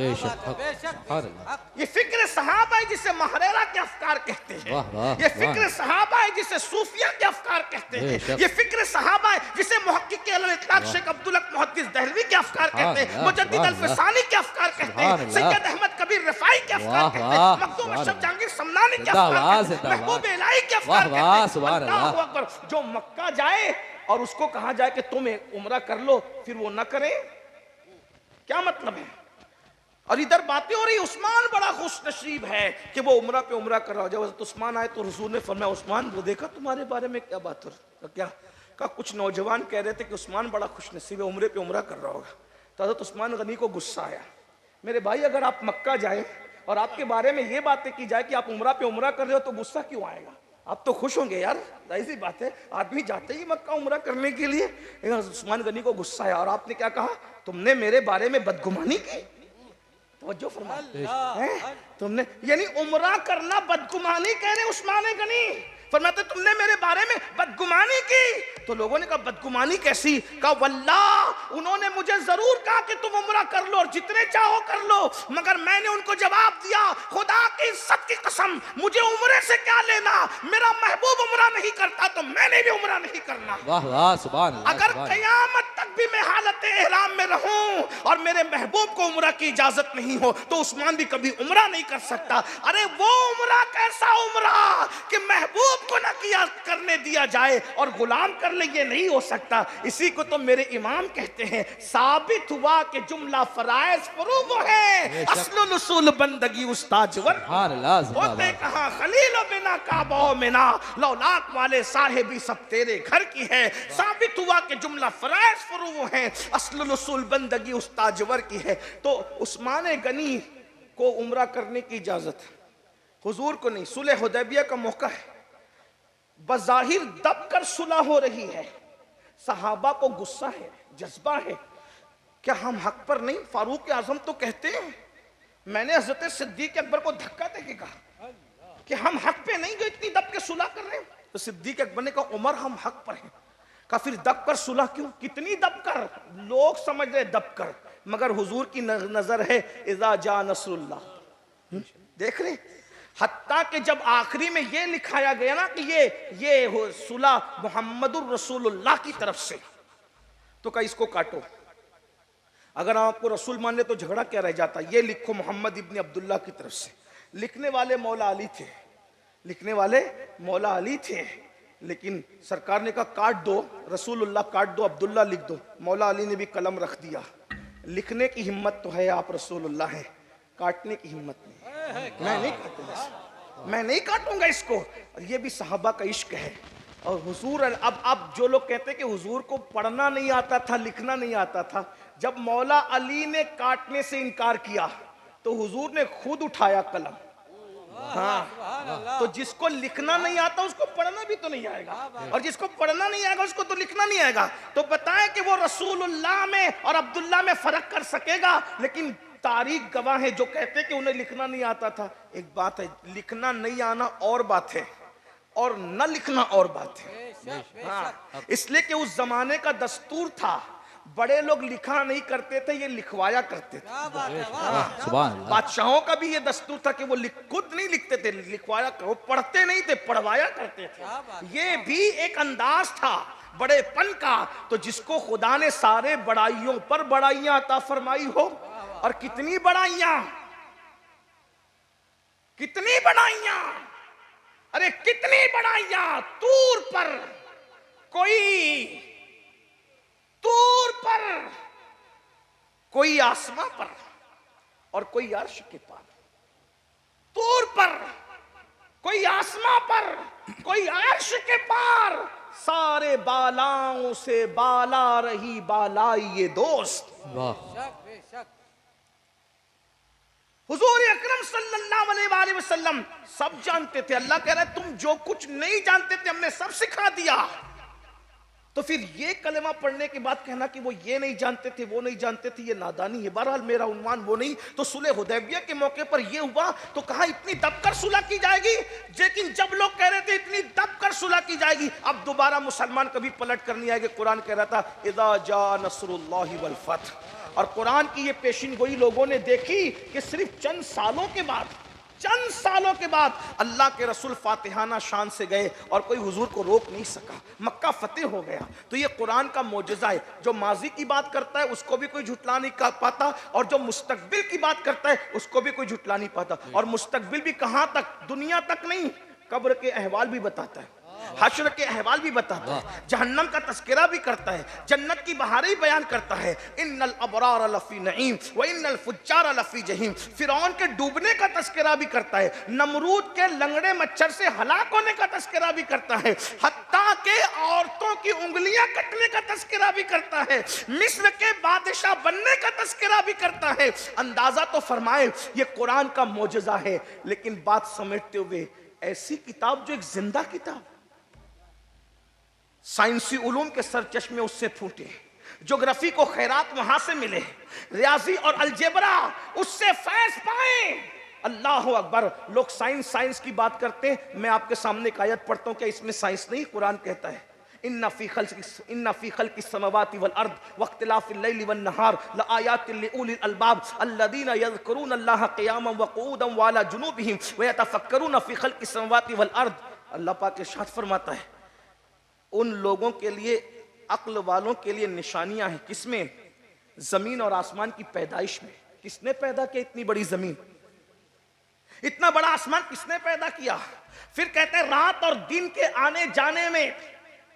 ये फिक्र सहाबा है जिसे महरेरा के अफकार कहते हैं। ये फिक्र सहाबा है जिसे सूफिया के अफकार कहते हैं। ये फिक्र सहाबा है जिसे मुहक्किक अल-इत्लाक शेख अब्दुल हक मुहद्दिस दहलवी के अफकार कहते हैं, मुजद्दिद अल-फसानी के अफकार कहते हैं, सैयद अहमद कबीर रिफाई के अफकार कहते हैं, मखदूम अशरफ जहांगीर सुलेमानी के जिंदाबाद, अफ्कार, जिंदाबाद। महबूब इलाही के वाह, अफ्कार वाह, कहते सुभान हैं। अल्लाहु अल्लाह। अकबर। जो मक्का जाए और उसको कहा जाए कि तुम उम्रा कर लो, फिर वो ना करे, क्या मतलब है? और इधर बातें हो रही, उस्मान बड़ा खुश नसीब है कि वो उम्रा पे उम्रा कर रहा हो। जब उस्मान आए तो हुजूर ने फरमाया, उस्मान वो देखा तुम्हारे बारे में क्या बात हो रही? क्या का कुछ नौजवान कह रहे थे कि उस्मान बड़ा खुश नसीब है, उम्रे पे उम्रा कर रहा होगा। तो हज़रत उस्मान गनी को गुस्सा आया, मेरे भाई अगर आप मक्का जाए और आपके बारे में ये बातें की जाए कि आप उम्रा पे उम्रा कर रहे हो तो गुस्सा क्यों आएगा? आप तो खुश होंगे यार, जाहिर सी बात है, आदमी जाते ही मक्का उम्रा करने के लिए। लेकिन उस्मान गनी को गुस्सा आया और आपने क्या कहा, तुमने मेरे बारे में बदगुमानी की। तवज्जो फरमाइए, तुमने यानी उम्रा करना बदगुमानी कह रहे उस्मान गनी। फरमाते तुमने मेरे बारे में बदगुमानी की। तो लोगों ने कहा बदगुमानी कैसी? कहा वल्लाह उन्होंने मुझे जरूर कहा कि तुम उम्रा कर लो और जितने चाहो कर लो, मगर मैंने उनको जवाब दिया, खुदा की इज्जत की कसम मुझे उम्रे से क्या लेना, मेरा महबूब उम्रा नहीं करता तो मैंने भी उम्रा नहीं करना। वाह वाह सुभान अल्लाह, अगर सुभान कयामत तक भी मैं हालत एहराम में रहूं और मेरे महबूब को उम्रा की इजाजत नहीं हो तो उस्मान भी कभी उम्रा नहीं कर सकता। अरे वो उम्रा कैसा उम्रा कि महबूब को न किया करने दिया जाए और गुलाम कर ले, ये नहीं हो सकता। इसी को तो मेरे इमाम कहते हैं, साबित हुआ कि जुमला फराइज फरूब है, अस्लुल उसूल बंदगी उस्ताजवर। सुभान अल्लाह, होते जिंदाबाद। कहा खलील बिना काबा मिना, लौलाक वाले साहेबी सब तेरे घर की है। साबित हुआ कि जुमला फराइज फरूब है, अस्लुल उसूल बंदगी उस्ताजवर की है। तो उस्मान गनी को उम्रा करने की इजाजत है, हुजूर को नहीं। सुलह हुदैबिया का मौका है, बज़ाहिर दब कर सुलह हो रही है, सहाबा को गुस्सा है, जज्बा है, क्या हम हक पर नहीं? फारूक आजम तो कहते हैं, मैंने हजरत सिद्दीक अकबर को धक्का देके कहा कि हम हक पे नहीं, जो इतनी दब के सुलह कर रहे हैं। तो सिद्दीक अकबर ने कहा उमर हम हक पर हैं। कहा फिर दब कर सुलह क्यों? कितनी दब कर? लोग समझ रहे दब कर, मगर हुजूर की नजर है इज़ा जा नसरुल्लाह। देख रहे, हत्ता कि जब आखिरी में ये लिखाया गया ना कि ये सुलह मुहम्मदुर रसूलुल्लाह की तरफ से, तो कहा इसको काटो, अगर आपको रसूल मान ले तो झगड़ा क्या रह जाता, ये लिखो मोहम्मद इब्न अब्दुल्लाह की तरफ से। लिखने वाले मौला अली थे, लिखने वाले मौला अली थे, लेकिन सरकार ने कहा काट दो, रसूलुल्लाह काट दो, अब्दुल्ला लिख दो। मौला अली ने भी कलम रख दिया। लिखने की हिम्मत तो है, आप रसूलुल्लाह हैं, काटने की हिम्मत नहीं। मैं नहीं काटूंगा, मैं नहीं काटूंगा इसको। ये भी सहाबा का इश्क है। और हुजूर, अब जो लोग कहते हैं कि हुजूर को पढ़ना नहीं आता था, लिखना नहीं आता था, जब मौला अली ने काटने से इनकार किया तो हुजूर ने खुद उठाया कलम। हाँ, तो जिसको लिखना नहीं आता उसको पढ़ना भी तो नहीं आएगा, और जिसको पढ़ना नहीं आएगा उसको तो लिखना नहीं आएगा। तो बताएं कि वो रसूलुल्लाह में और अब्दुल्ला में फर्क कर सकेगा, लेकिन तारीख गवाह है जो कहते हैं कि उन्हें लिखना नहीं आता था। एक बात है, लिखना नहीं आना और बात है, और न लिखना और बात है। हाँ, इसलिए कि उस जमाने का दस्तूर था, बड़े लोग लिखा नहीं करते थे, ये लिखवाया करते थे। सुभान अल्लाह। बादशाहों का भी ये दस्तूर था कि वो खुद नहीं लिखते थे, लिखवाया, वो पढ़ते नहीं थे, पढ़वाया करते थे। ये भी एक अंदाज था बड़ेपन का। तो जिसको खुदा ने सारे बड़ाइयों पर बड़ाइयां अता फरमाई हो, और कितनी बड़ाइयां, कितनी बड़ाइयां, अरे कितनी बड़ाइयां। तूर पर कोई आसमां पर और कोई अर्श के पार। तूर पर कोई आसमां पर, कोई अर्श के पार, सारे बालाओं से बाला रही बालाई ये दोस्त। वाह। हुजूर अकरम सल्लल्लाहु अलैहि वसल्लम सब जानते थे। अल्लाह कह रहा है तुम जो कुछ नहीं जानते थे हमने सब सिखा दिया। तो फिर ये कलमा पढ़ने के बाद कहना कि वो ये नहीं जानते थे, वो नहीं जानते थे, ये नादानी है। बहरहाल मेरा उन्वान वो नहीं। तो सुलह हुदैबिया के मौके पर ये हुआ तो कहा इतनी दबकर सुलह की जाएगी। लेकिन जब लोग कह रहे थे इतनी दबकर सुलह की जाएगी, अब दोबारा मुसलमान कभी पलट कर नहीं आएंगे। कुरान कह रहा था इज़ा जा नस्रुल्लाहि वल फतह, और कुरान की ये पेशिन गोई लोगों ने देखी कि सिर्फ चंद सालों के बाद, चंद सालों के बाद अल्लाह के रसूल फातिहाना शान से गए और कोई हुजूर को रोक नहीं सका, मक्का फतेह हो गया। तो ये कुरान का मोजज़ा है। जो माजी की बात करता है उसको भी कोई झुटला नहीं कर पाता, और जो मुस्तकबिल की बात करता है उसको भी कोई झुटला नहीं पाता। और मुस्तकबिल भी कहां तक, दुनिया तक नहीं, कब्र के अहवाल भी बताता है, हश्र के अहवाल भी बताता है, जहन्नम का तस्करा भी करता है, जन्नत की बहारें बयान करता है। इन्नल अबरार लफी नईम व इन्नल फुज्जार लफी जहीम। फिरौन के डूबने का तस्करा भी करता है, नमरूद के लंगड़े मच्छर से हलाक होने का तस्करा भी करता है, हत्ता के औरतों की उंगलियां कटने का तस्करा भी करता है, मिस्र के बादशाह बनने का तस्करा भी करता है। अंदाजा तो फरमाए ये कुरान का मोजज़ा है। लेकिन बात समेटते हुए, ऐसी किताब जो एक जिंदा किताब, साइंसी उलूम के सर चश्मे उससे फूटे, ज्योग्राफी को खैरात वहां से मिले, रियाजी और अलजेब्रा उससे फैज पाए। अल्लाह अकबर। लोग साइंस की बात करते हैं। मैं आपके सामने एक आयत पढ़ता हूं, क्या इसमें साइंस नहीं? कुरान कहता है इन्ना फी खल्क़िस समावाति वल अर्द वख्तिलाफ़िल लैलि वन नहार लआयातिन लिउलिल अलबाब अल्लज़ीना यज़कुरूना अल्लाह क़ियामन व क़ुऊदन व अला जुनूबिहिम व यतफ़क्करूना फी खल्क़िस समावाति वल अर्द। अल्लाह पाक इरशाद फरमाता है उन लोगों के लिए, अक्ल वालों के लिए निशानियां हैं। किसमें? जमीन और आसमान की पैदाइश में। किसने पैदा किया इतनी बड़ी जमीन, इतना बड़ा आसमान किसने पैदा किया? फिर कहते हैं रात और दिन के आने जाने में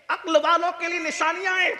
अक्ल वालों के लिए निशानियां हैं।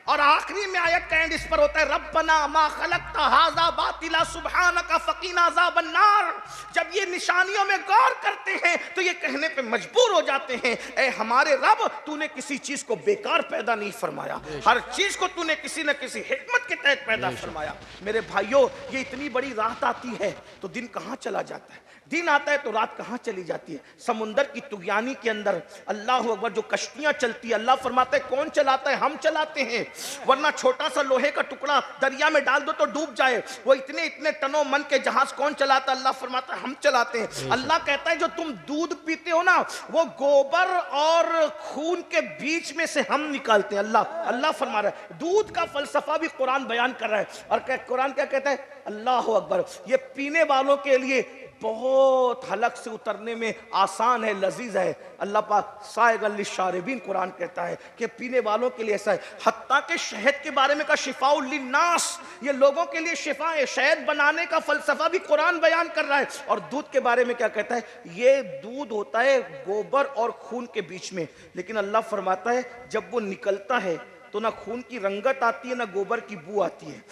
और आखिरी में आयत का एंड इस पर होता है रब्बना मा खलक़्ता हाज़ा बातिला सुब्हानका फ़क़ीना अज़ाबन नार। जब ये निशानियों में गौर करते हैं तो ये कहने पे मजबूर हो जाते हैं, ए हमारे रब, तूने किसी चीज को बेकार पैदा नहीं फरमाया, हर चीज को तूने किसी न किसी हिकमत के तहत पैदा फरमाया। मेरे भाइयों, ये इतनी बड़ी रात आती है तो दिन कहाँ चला जाता है, दिन आता है तो रात कहाँ चली जाती है। समुंदर की तुगयानी के अंदर अल्लाह अकबर जो कश्तियां चलती है, अल्लाह फरमाता है कौन चलाता है? हम चलाते हैं। वरना छोटा सा लोहे का टुकड़ा दरिया में डाल दो तो डूब जाए, वो इतने इतने टनों मन के जहाज कौन चलाता है? अल्लाह फरमाता है हम चलाते हैं। अल्लाह कहता है जो तुम दूध पीते हो ना, वो गोबर और खून के बीच में से हम निकालते हैं। अल्लाह फरमा रहा है। दूध का फलसफा भी कुरान बयान कर रहा है। और कुरान क्या कहता है? अल्लाह अकबर, ये पीने वालों के लिए बहुत हलक से उतरने में आसान है, लजीज है। अल्लाह पाक सायगल लिशारिबीन कुरान कहता है कि पीने वालों के लिए ऐसा है। हत्ता के शहद के बारे में कहा शिफाउल लिन्नास, ये लोगों के लिए शिफा है। शहद बनाने का फलसफा भी कुरान बयान कर रहा है। और दूध के बारे में क्या कहता है? ये दूध होता है गोबर और खून के बीच में, लेकिन अल्लाह फरमाता है जब वो निकलता है तो ना खून की रंगत आती है ना गोबर की बू आती है।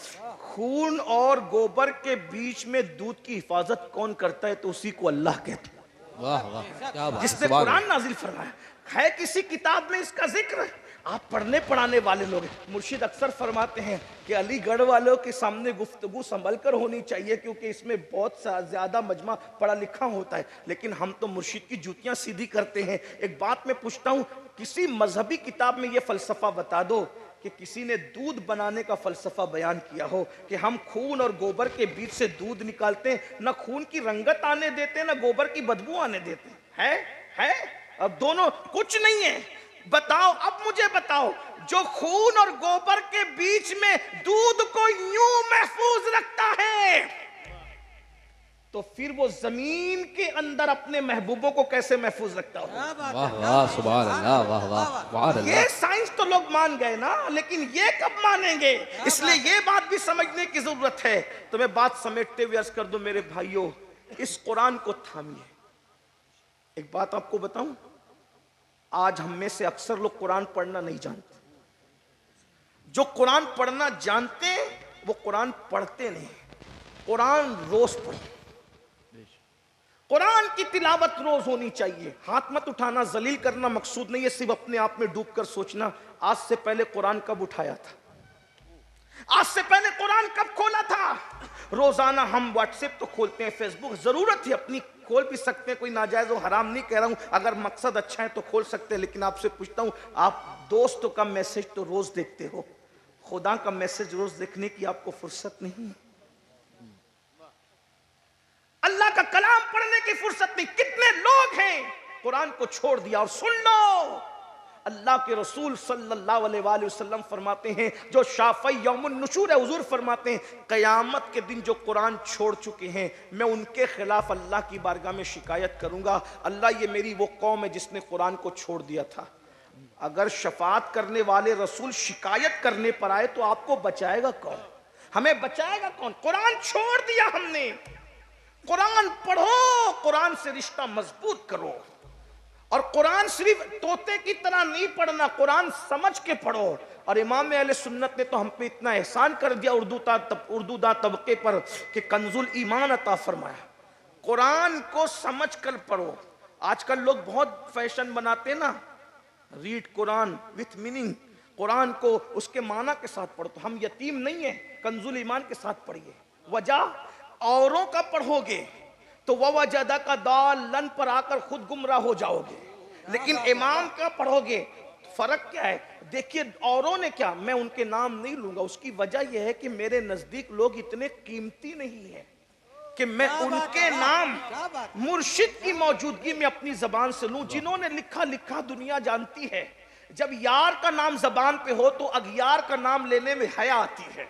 खून और गोबर के बीच में दूध की हिफाजत कौन करता है? तो उसी को अल्लाह कहते हैं। वाह वाह, क्या बात, जिसने कुरान नाजिल फरमाया है। किसी किताब में इसका जिक्र? आप पढ़ने पढ़ाने वाले लोग हैं। मुर्शिद अक्सर फरमाते हैं कि अलीगढ़ वालों के सामने गुफ्तगू संभल कर होनी चाहिए, क्योंकि इसमें बहुत ज्यादा मजमा पढ़ा लिखा होता है। लेकिन हम तो मुर्शिद की जूतियां सीधी करते हैं। एक बात मैं पूछता हूं, किसी मजहबी किताब में यह फलसफा बता दो कि किसी ने दूध बनाने का फलसफा बयान किया हो कि हम खून और गोबर के बीच से दूध निकालते हैं, ना खून की रंगत आने देते हैं ना गोबर की बदबू आने देते हैं। है? अब दोनों कुछ नहीं है। बताओ, अब मुझे बताओ, जो खून और गोबर के बीच में दूध को यूं महफूज रखता है, तो फिर वो जमीन के अंदर अपने महबूबों को कैसे महफूज रखता होगा? वाह वाह, सुभान अल्लाह, वाह वाह, वाह अल्लाह। ये साइंस तो लोग मान गए ना, लेकिन ये कब मानेंगे? इसलिए ये बात भी समझने की जरूरत है। तो मैं बात समेटते हुए अर्ज कर दूं मेरे भाइयों, इस कुरान को थामिए। एक बात आपको बताऊं, आज हम में से अक्सर लोग कुरान पढ़ना नहीं जानते। जो कुरान पढ़ना जानते हैं वो कुरान पढ़ते नहीं। कुरान रोज पढ़ो, कुरान की तिलावत रोज होनी चाहिए। हाथ मत उठाना, जलील करना मकसूद नहीं है, सिर्फ अपने आप में डूबकर सोचना आज से पहले कुरान कब उठाया था, आज से पहले कुरान कब खोला था। रोजाना हम व्हाट्सएप तो खोलते हैं, फेसबुक जरूरत है अपनी खोल भी सकते हैं, कोई नाजायज हो हराम नहीं कह रहा हूं, अगर मकसद अच्छा है तो खोल सकते हैं। लेकिन आपसे पूछता हूं, आप दोस्तों का मैसेज तो रोज देखते हो, खुदा का मैसेज रोज देखने की आपको फुर्सत नहीं है। अल्लाह का कलाम पढ़ने की फुर्सत नहीं। कितने लोग हैं कुरान को छोड़ दिया। और सुन लो, अल्लाह के रसूल सल्लल्लाहु अलैहि वसल्लम फरमाते हैं, जो शाफ़ई यौमुन नुशूर है, हुजूर फरमाते हैं क़यामत के दिन जो कुरान छोड़ चुके हैं, मैं उनके खिलाफ अल्लाह की बारगाह में शिकायत करूंगा, अल्लाह ये मेरी वो कौम है जिसने कुरान को छोड़ दिया था। अगर शफात करने वाले रसूल शिकायत करने पर आए तो आपको बचाएगा कौन? हमें बचाएगा कौन? कुरान छोड़ दिया हमने। कुरान पढ़ो, कुरान से रिश्ता मजबूत करो, और कुरान सिर्फ तोते की तरह नहीं पढ़ना, कुरान समझ के पढ़ो। और इमाम अहले सुन्नत ने तो हम पे इतना एहसान कर दिया उर्दूदा तबके पर कि कंजुल ईमान अता फरमाया। कुरान को समझ कर पढ़ो। आजकल लोग बहुत फैशन बनाते ना, read Quran with meaning, Quran को उसके माना के साथ पढ़ो। तो हम यतीम नहीं है, कंजुल ईमान के साथ पढ़िए। वजह औरों का पढ़ोगे तो वजदा का दालन पर आकर खुद गुमराह हो जाओगे, लेकिन इमाम का पढ़ोगे फर्क क्या है? देखिए औरों ने क्या, मैं उनके नाम नहीं लूंगा, उसकी वजह यह है कि मेरे नजदीक लोग इतने कीमती नहीं है कि मैं उनके नाम मुर्शिद की मौजूदगी में अपनी जबान से लूं। जिन्होंने लिखा लिखा दुनिया जानती है, जब यार का नाम जबान पे हो तो अगयार का नाम लेने में हया आती है।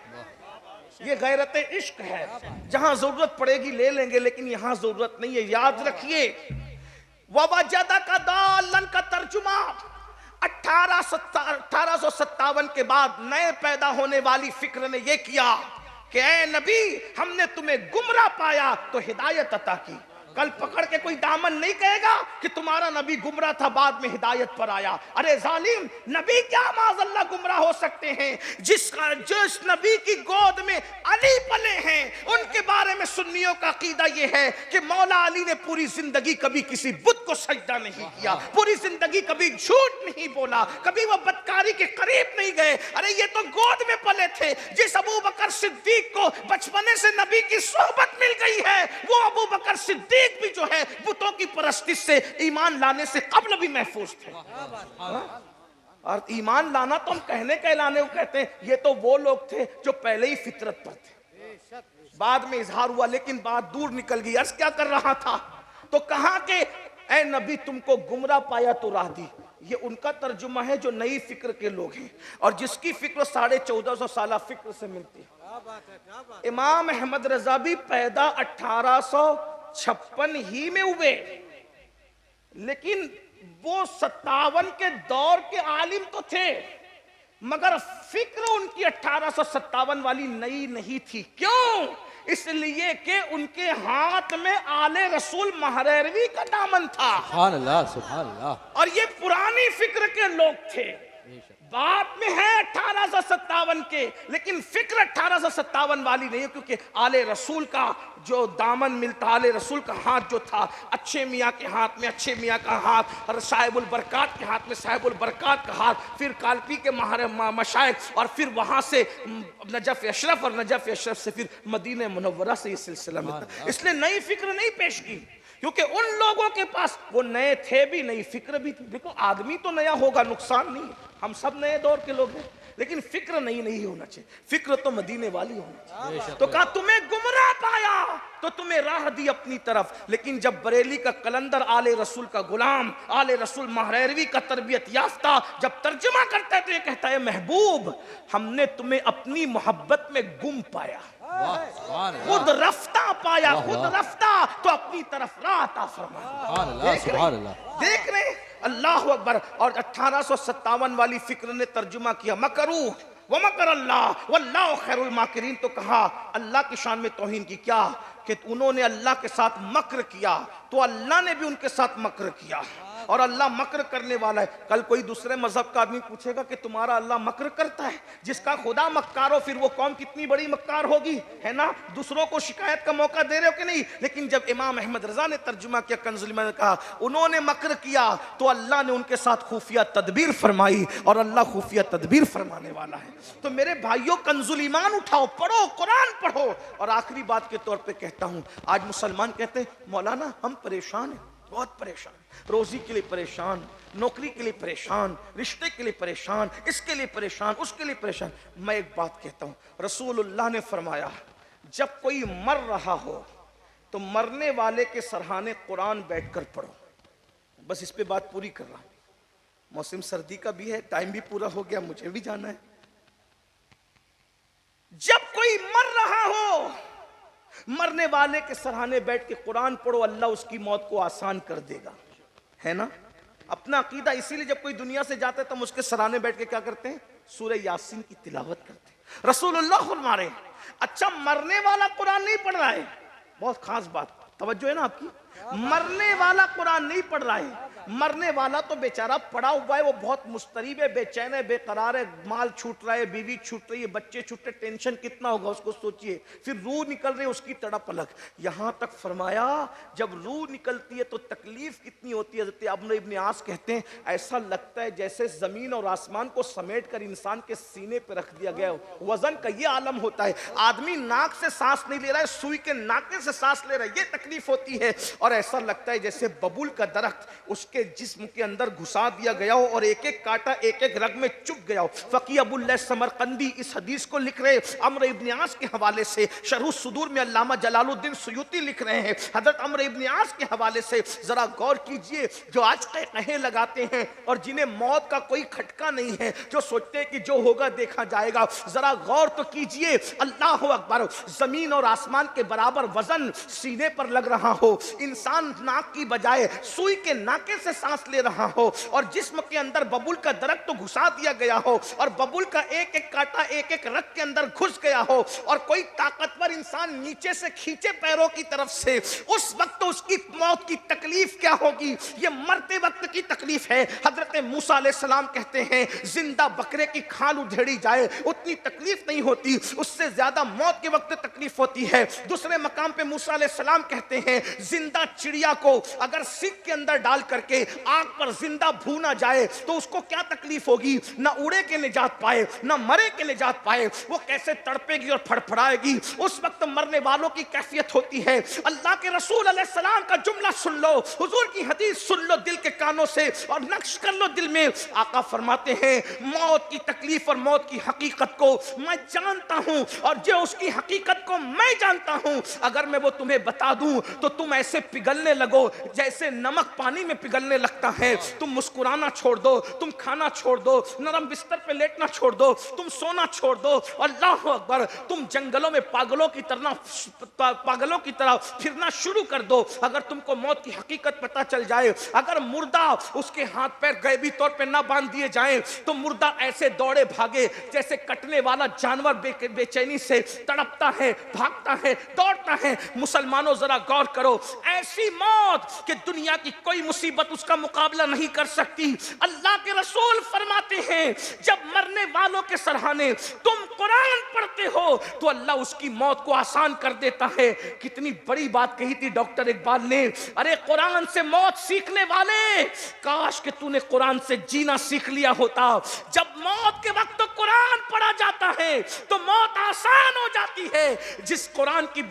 ये गैरत इश्क है, जहां जरूरत पड़ेगी ले लेंगे, लेकिन यहां जरूरत नहीं है। याद रखिए, ववजदा का दालन का तर्जुमा 1857 के बाद नए पैदा होने वाली फिक्र ने यह किया कि ऐ नबी, हमने तुम्हें गुमराह पाया तो हिदायत अता की। कल पकड़ के कोई दामन नहीं कहेगा कि तुम्हारा नबी गुमराह था बाद में हिदायत पर आया। अरे जालिम, नबी क्या माज़अल्लाह गुमराह हो सकते हैं? जिस नबी की गोद में अली पले हैं, उनके बारे में सुन्नियों का अकीदा यह है कि मौला अली ने पूरी जिंदगी कभी किसी बुत को सजदा नहीं किया, पूरी जिंदगी कभी झूठ नहीं बोला, कभी वो बदकारी के करीब नहीं गए। अरे ये तो गोद में पले थे। जिस अबू बकर सिद्दीक को बचपने से नबी की सोहबत मिल गई है, वो अबू बकर सिद्दीक भी जो है बुतों की परस्तिश से ईमान लाने से कब्ल भी महफूज थे। और ईमान लाना तो हम कहने कहलाने को कहते हैं, ये तो वो लोग थे जो पहले ही फितरत पर थे, बाद में इजहार हुआ, लेकिन बात दूर निकल गई। अर्ज क्या कर रहा था? तो कहा कि ऐ नबी, तुमको गुमराह पाया तो राह दी। ये उनका तर्जुमा है जो नई फिक्र के लोग हैं, और जिसकी फिक्र 1450 साल फिक्र से मिलती है। इमाम अहमद रजा भी पैदा 1856 ही में हुए, लेकिन वो 57 के दौर के आलिम तो थे, मगर फिक्र उनकी 1857 वाली नई नहीं थी। क्यों? इसलिए कि उनके हाथ में आले रसूल महरवी का दामन था। सुभान अल्लाह, सुभान अल्लाह। और ये पुरानी फिक्र के लोग थे, बात में है 1857 के, लेकिन फिक्र 1857 वाली नहीं है, क्योंकि आले रसूल का जो दामन मिलता, आले रसूल का हाथ जो था, अच्छे मियाँ के हाथ में अच्छे मियाँ का हाथ, और साहिबुल बरकात के हाथ में साहिबुल बरकात का हाथ, फिर कालपी के मशाइख, और फिर वहाँ से नजफ अशरफ, और नजफ अशरफ से फिर मदीने मुनव्वरा से ये सिलसिला मिलता। इसलिए नई फिक्र नहीं पेश की, क्योंकि उन लोगों के पास वो नए थे भी, नई फिक्र भी थी। देखो आदमी तो नया होगा, नुकसान नहीं है, हम सब नए दौर के लोग हैं, लेकिन फिक्र नई नहीं होना चाहिए। फिक्र तो मदीने वाली होनी चाहिए। तो कहा तुम्हें गुमराह पाया तो तुम्हें राह दी अपनी तरफ, लेकिन जब बरेली का कलंदर आले रसूल का गुलाम, आले रसूल महरवी का तरबियत याफ्ता जब तर्जुमा करता है तो ये कहता है, महबूब हमने तुम्हें अपनी मोहब्बत में गुम पाया, खुद रफ्ता पाया, खुद रफ्ता तो अपनी तरफ राह अता फरमा। देख रहे अल्लाह अकबर। और 1857 वाली फिक्र ने तर्जुमा किया, मकरू व मकर अल्लाह वल्लाहु खैरुल माकिरीन। तो कहा अल्लाह की शान में तौहीन की, क्या कि उन्होंने अल्लाह के साथ मक्र किया तो अल्लाह ने भी उनके साथ मक्र किया, और अल्लाह मक्र करने वाला है। कल कोई दूसरे मजहब का आदमी पूछेगा कि तुम्हारा अल्लाह मक्र करता है, जिसका खुदा मक्कार हो फिर वो कौम कितनी बड़ी मक्कार होगी, है ना? दूसरों को शिकायत का मौका दे रहे हो कि नहीं? लेकिन जब इमाम अहमद रजा ने तर्जुमा किया कंजुल ईमान ने कहा उन्होंने मक्र किया तो अल्लाह ने उनके साथ खुफिया तदबीर फरमाई, और अल्लाह खुफिया तदबीर फरमाने वाला है। तो मेरे भाइयों, कंजुल ईमान उठाओ, पढ़ो, कुरान पढ़ो। और आखिरी बात के तौर पे कहता हूं, आज मुसलमान कहते हैं मौलाना हम परेशान हैं, बहुत परेशान, रोजी के लिए परेशान, नौकरी के लिए परेशान, रिश्ते के लिए परेशान, इसके लिए परेशान, उसके लिए परेशान। मैं एक बात कहता हूं, रसूलुल्लाह ने फरमाया जब कोई मर रहा हो तो मरने वाले के सरहाने कुरान बैठकर पढ़ो। बस इस पे बात पूरी कर रहा हूं। मौसम सर्दी का भी है, टाइम भी पूरा हो गया, मुझे भी जाना है। जब कोई मर रहा हो, मरने वाले के सराहने बैठ के कुरान पढ़ो, अल्लाह उसकी मौत को आसान कर देगा, है ना। अपना अकीदा, इसीलिए जब कोई दुनिया से जाता है तो हम उसके सराहने बैठ के क्या करते हैं, सूरह यासीन की तिलावत करते हैं। रसूलुल्लाह फरमाए, अच्छा मरने वाला कुरान नहीं पढ़ रहा है, बहुत खास बात, तवज्जो है ना आपकी, मरने वाला कुरान नहीं पढ़ रहा है, मरने वाला तो बेचारा पड़ा हुआ है, वो बहुत मुस्तरीब है, बेचैन है, बेकरार है, माल छूट रहा है, बीवी छूट रही है, बच्चे छूट रहे, टेंशन कितना होगा उसको सोचिए, फिर रूह निकल रही है उसकी तड़प अलग। यहां तक फरमाया जब रूह निकलती है तो तकलीफ कितनी होती है। हज़रत अम्र इब्न आस कहते हैं ऐसा लगता है जैसे जमीन और आसमान को समेट कर इंसान के सीने पर रख दिया गया हो। वजन का ये आलम होता है, आदमी नाक से सांस नहीं ले रहा है, सुई के नाके से सांस ले रहा है, ये तकलीफ होती है। और ऐसा लगता है जैसे बबूल का दरख्त उसके जिस्म के अंदर घुसा दिया गया हो और एक एक कांटा एक एक रग में चुभ गया हो। फकी अबुल्लाह समरकंदी इस हदीस को लिख रहे अम्र इब्न आस के हवाले से, शरह सुदूर में अल्लामा जलालुद्दीन सुयूती लिख रहे हैं हजरत अम्र इब्न आस के हवाले से। जरा गौर कीजिए, जो आज कहे लगाते हैं और जिन्हें मौत का कोई खटका नहीं है, जो सोचते हैं कि जो होगा देखा जाएगा, जरा गौर तो कीजिए। अल्लाह अकबर, जमीन और आसमान के बराबर वजन सीने पर लग रहा हो, इंसान नाक की बजाय सुई के नाके से सांस ले रहा हो और जिस्म के अंदर बबूल का दरख्त तो घुसा दिया गया हो और बबूल का एक एक कांटा एक एक रग के अंदर घुस गया हो और कोई ताकतवर इंसान नीचे से खींचे पैरों की तरफ से, उस वक्त तो उसकी मौत की तकलीफ क्या होगी, ये मरते वक्त की तकलीफ है। हजरत मूसा अलैहिस्सलाम कहते हैं जिंदा बकरे की खाल उधेड़ी जाए उतनी तकलीफ नहीं होती, उससे ज्यादा मौत के वक्त तकलीफ होती है। दूसरे मकाम पे मूसा अलैहिस्सलाम कहते हैं जिंदा चिड़िया को अगर सिक के अंदर डाल करके आग पर जिंदा भूना जाए तो उसको क्या तकलीफ होगी, ना उड़े के निजात पाए ना मरे के निजात पाए, वो कैसे तड़पेगी और फड़फड़ाएगी। उस वक्त मरने वालों की कैफियत होती है। अल्लाह के रसूल अलैहिस्सलाम का जुमला सुन लो, हुजूर की हदीस सुन लो दिल के कानों से और नक्श कर लो दिल में। आका फरमाते हैं मौत की तकलीफ और मौत की हकीकत को मैं जानता हूं और जो उसकी हकीकत को मैं जानता हूं, अगर मैं वो तुम्हें बता दूं तो तुम ऐसे पिघलने लगो जैसे नमक पानी में पिघलने लगता है। तुम मुस्कुराना छोड़ दो, तुम खाना छोड़ दो, नरम बिस्तर पे लेटना छोड़ दो, तुम सोना छोड़ दो। अल्लाह अकबर, तुम जंगलों में पागलों की तरह फिरना शुरू कर दो। अगर तुमको मौत की हकीकत पता चल जाए, अगर मुर्दा उसके हाथ पैर गैबी तौर पे ना बांध दिए जाएं तो मुर्दा ऐसे दौड़े भागे जैसे कटने वाला जानवर बेचैनी से तड़पता है, भागता है, दौड़ता है। मुसलमानों जरा गौर करो, ऐसी मौत कि दुनिया की कोई मुसीबत उसका मुकाबला नहीं कर सकती। अल्लाह के रसूल फरमाते हैं जब मरने वालों के सराहने तुम कुरान पढ़ते हो तो अल्लाह उसकी मौत को आसान कर देता है। कितनी बड़ी बात कही थी डॉक्टर इकबाल ने, अरे कुरान से मौत सीखने वाले, काश कि तूने कुरान से जीना सीख लिया होता। जब मौत के वक्त तो कुरान पढ़ा जाता है तो मौत आसान हो जाती है। जिस कुरान की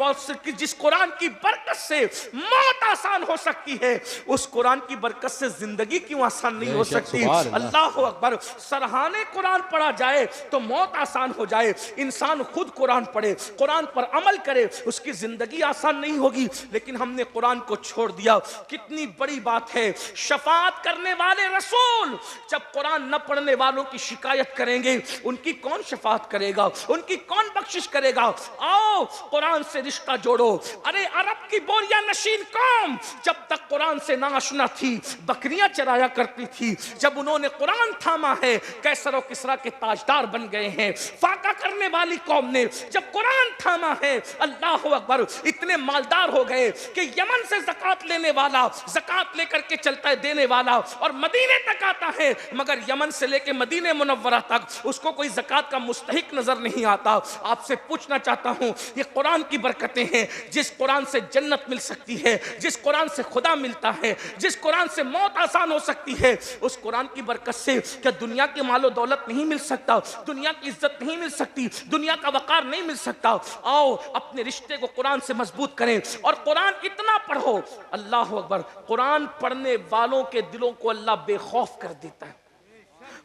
बरकत से मौत आसान हो सकती है, उस कुरान की बरकत से जिंदगी क्यों आसान नहीं हो सकती। अल्लाह अकबर, सराहने कुरान पढ़ा जाए तो मौत आसान हो जाए। इंसान खुद कुरान पढ़े, कुरान पर अमल करे, उसकी जिंदगी आसान नहीं होगी। लेकिन हमने कुरान को छोड़ दिया। कितनी बड़ी बात है। शफाअत करने वाले रसूल जब कुरान न पढ़ने वालों की शिकायत करेंगे, उनकी कौन शफाअत करेगा, उनकी कौन बख्शिश करेगा। आओ कुरान से रिश्ता जोड़ो। अरे अरब की बोरिया नशीन कौम जब तक कुरान से नाआशना थी बकरियां चराया करती थी। जब उन्होंने कुरान थामा है कैसर और किसरा के ताजदार बन गए हैं। फाका करने वाली कौम ने जब कुरान थामा है, अल्लाह अकबर, इतने मालदार हो गए कि यमन से ज़कात लेने वाला ज़कात लेकर के चलता है देने वाला और मदीने तक आता है, मगर यमन से लेके मदीने मुनव्वरा तक उसको कोई ज़कात का मुस्तहिक नजर नहीं आता। आपसे पूछना चाहता हूं, ये कुरान की बरकतें हैं। जिस कुरान से जन्नत मिल सकती है, जिस कुरान से खुदा मिलता है, जिस कुरान से मौत आसान हो सकती है, उस कुरान की बरकत से क्या दुनिया की मालो दौलत नहीं मिल सकता, दुनिया की इज्जत नहीं मिल सकती, दुनिया का वकार नहीं मिल सकता। आओ अपने रिश्ते को कुरान से मजबूत करें और कुरान इतना पढ़ो। अल्लाह अकबर, कुरान पढ़ने वालों के दिलों को अल्लाह बेखौफ कर देता है।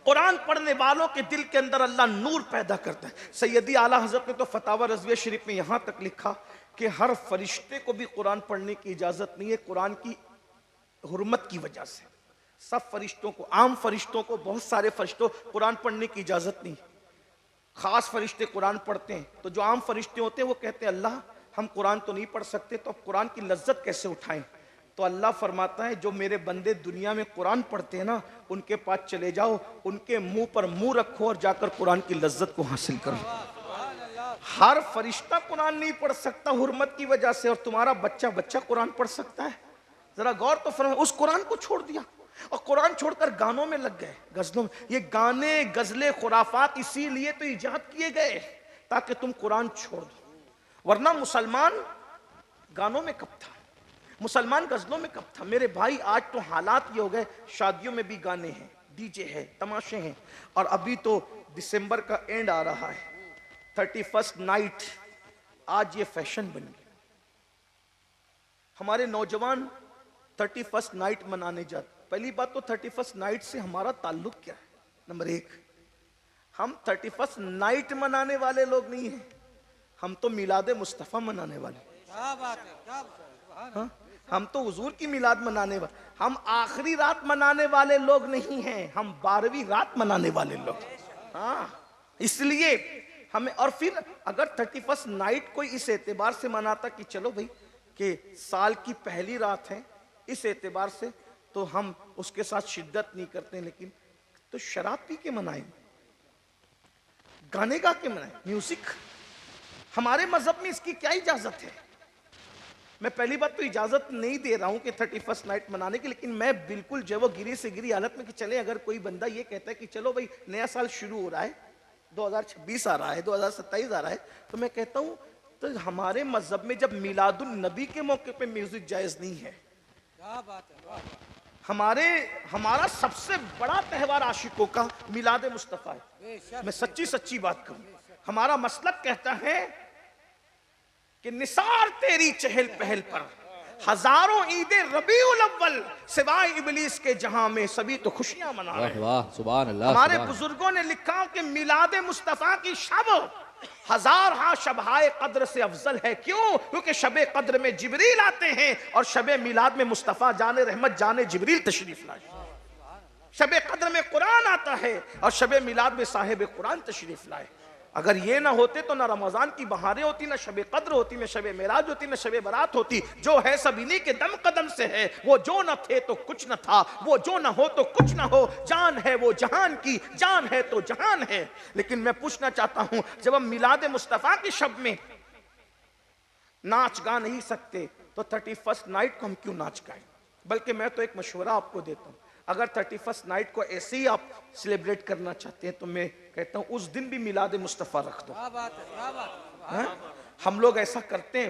कुरान पढ़ने वालों के दिल के अंदर अल्लाह नूर पैदा करता है। सैयदी आला हजरत ने तो फतावा रज़विया शरीफ में यहां तक लिखा कि हर फरिश्ते को भी कुरान पढ़ने की इजाजत नहीं है, कुरान की हुर्मत की वजह से। सब फरिश्तों को, आम फरिश्तों को, बहुत सारे फरिश्तों कुरान पढ़ने की इजाजत नहीं। खास फरिश्ते कुरान पढ़ते हैं। तो जो आम फरिश्ते होते हैं वो कहते हैं अल्लाह हम कुरान तो नहीं पढ़ सकते, तो अब कुरान की लज्जत कैसे उठाएं। तो अल्लाह फरमाता है जो मेरे बंदे दुनिया में कुरान पढ़ते हैं ना, उनके पास चले जाओ, उनके मुंह पर मुंह रखो और जाकर कुरान की लज्जत को हासिल करो। हर फरिश्ता कुरान नहीं पढ़ सकता हुर्मत की वजह से, और तुम्हारा बच्चा बच्चा कुरान पढ़ सकता है। जरा गौर तो फरमा, उस कुरान को छोड़ दिया और कुरान छोड़कर गानों में लग गए, गजलों में। ये गाने, गजले, खुराफात इसीलिए तो इजाद किए गए ताकि तुम कुरान छोड़ दो, वरना मुसलमान गानों में कब था, मुसलमान गजलों में कब था। मेरे भाई आज तो हालात ये हो गए, शादियों में भी गाने हैं, डीजे है, तमाशे हैं। और अभी तो दिसंबर का एंड आ रहा है, 31st नाइट, आज ये फैशन बन गया। हमारे नौजवान 31st नाइट मनाने जाते। पहली बात तो 31st नाइट से हमारा ताल्लुक क्या है, नंबर एक, हम 31st नाइट मनाने वाले लोग नहीं हैं, हम तो मिलाद मुस्तफ़ा मनाने वाले। क्या बात है, क्या बात है। हम तो हुजूर की मिलाद मनाने वाले, हम आखिरी रात मनाने वाले लोग नहीं हैं, हम 12वीं रात मनाने वाले लोग। हाँ, इसलिए हमें, और फिर अगर 31st नाइट कोई इस एतबार से मनाता कि चलो भाई कि साल की पहली रात है, इस एतबार से तो हम उसके साथ शिद्दत नहीं करते, लेकिन तो शराब पी के मनाएंगे, गाने गा के मनाएं, म्यूजिक। हमारे मजहब में इसकी क्या इजाजत है। मैं पहली बात तो इजाजत नहीं दे रहा हूं कि 31st नाइट मनाने की, लेकिन मैं बिल्कुल जो वो गिरी से गिरी हालत में कि चले, अगर कोई बंदा ये कहता है कि चलो भाई नया साल शुरू हो रहा है, 2026 आ रहा है, 2027 आ रहा है, तो मैं कहता हूं तो हमारे मजहब में जब मिलादुन नबी के मौके पे म्यूजिक जायज नहीं है। क्या बात है। हमारा सबसे बड़ा त्योहार आशिकों का मिलाद मुस्तफा है। मैं सच्ची सच्ची बात कहूं, हमारा मसलक कहता है कि निसार तेरी चहल पहल पर हजारों ईदे रबीउल अव्वल सिवाय इबलीस के जहां में सभी तो खुशियां मना रहे हैं। वाह सुभान अल्लाह। हमारे बुजुर्गों ने लिखा कि मिलाद मुस्तफा की शब हजार हा शबहाए कद्र से अफजल है। क्यों? क्योंकि शबे कद्र में जिब्रील आते हैं और शबे मिलाद में मुस्तफा जाने रहमत जाने जिब्रील तशरीफ लाए। शबे कद्र में कुरान आता है और शबे मिलाद में साहिब कुरान तशरीफ लाए। अगर ये ना होते तो ना रमजान की बहारें होती, ना शबे कद्र होती, ना शबे मेराज होती, ना शबे बारात होती। जो है सब इन्हीं के दम कदम से है। वो जो न थे तो कुछ न था, वो जो न हो तो कुछ न हो। जान है वो जहान की, जान है तो जहान है। लेकिन मैं पूछना चाहता हूं, जब हम मिलाद मुस्तफा की शब में नाच गा नहीं सकते तो 31st नाइट को हम क्यों नाच गाएं। बल्कि मैं तो एक मशवरा आपको देता हूं, अगर 31st नाइट को ऐसे ही आप सेलिब्रेट करना चाहते हैं तो मैं कहता हूं उस दिन भी मिलाद मुस्तफा रख दो। क्या बात है, क्या बात है। हम लोग ऐसा करते हैं,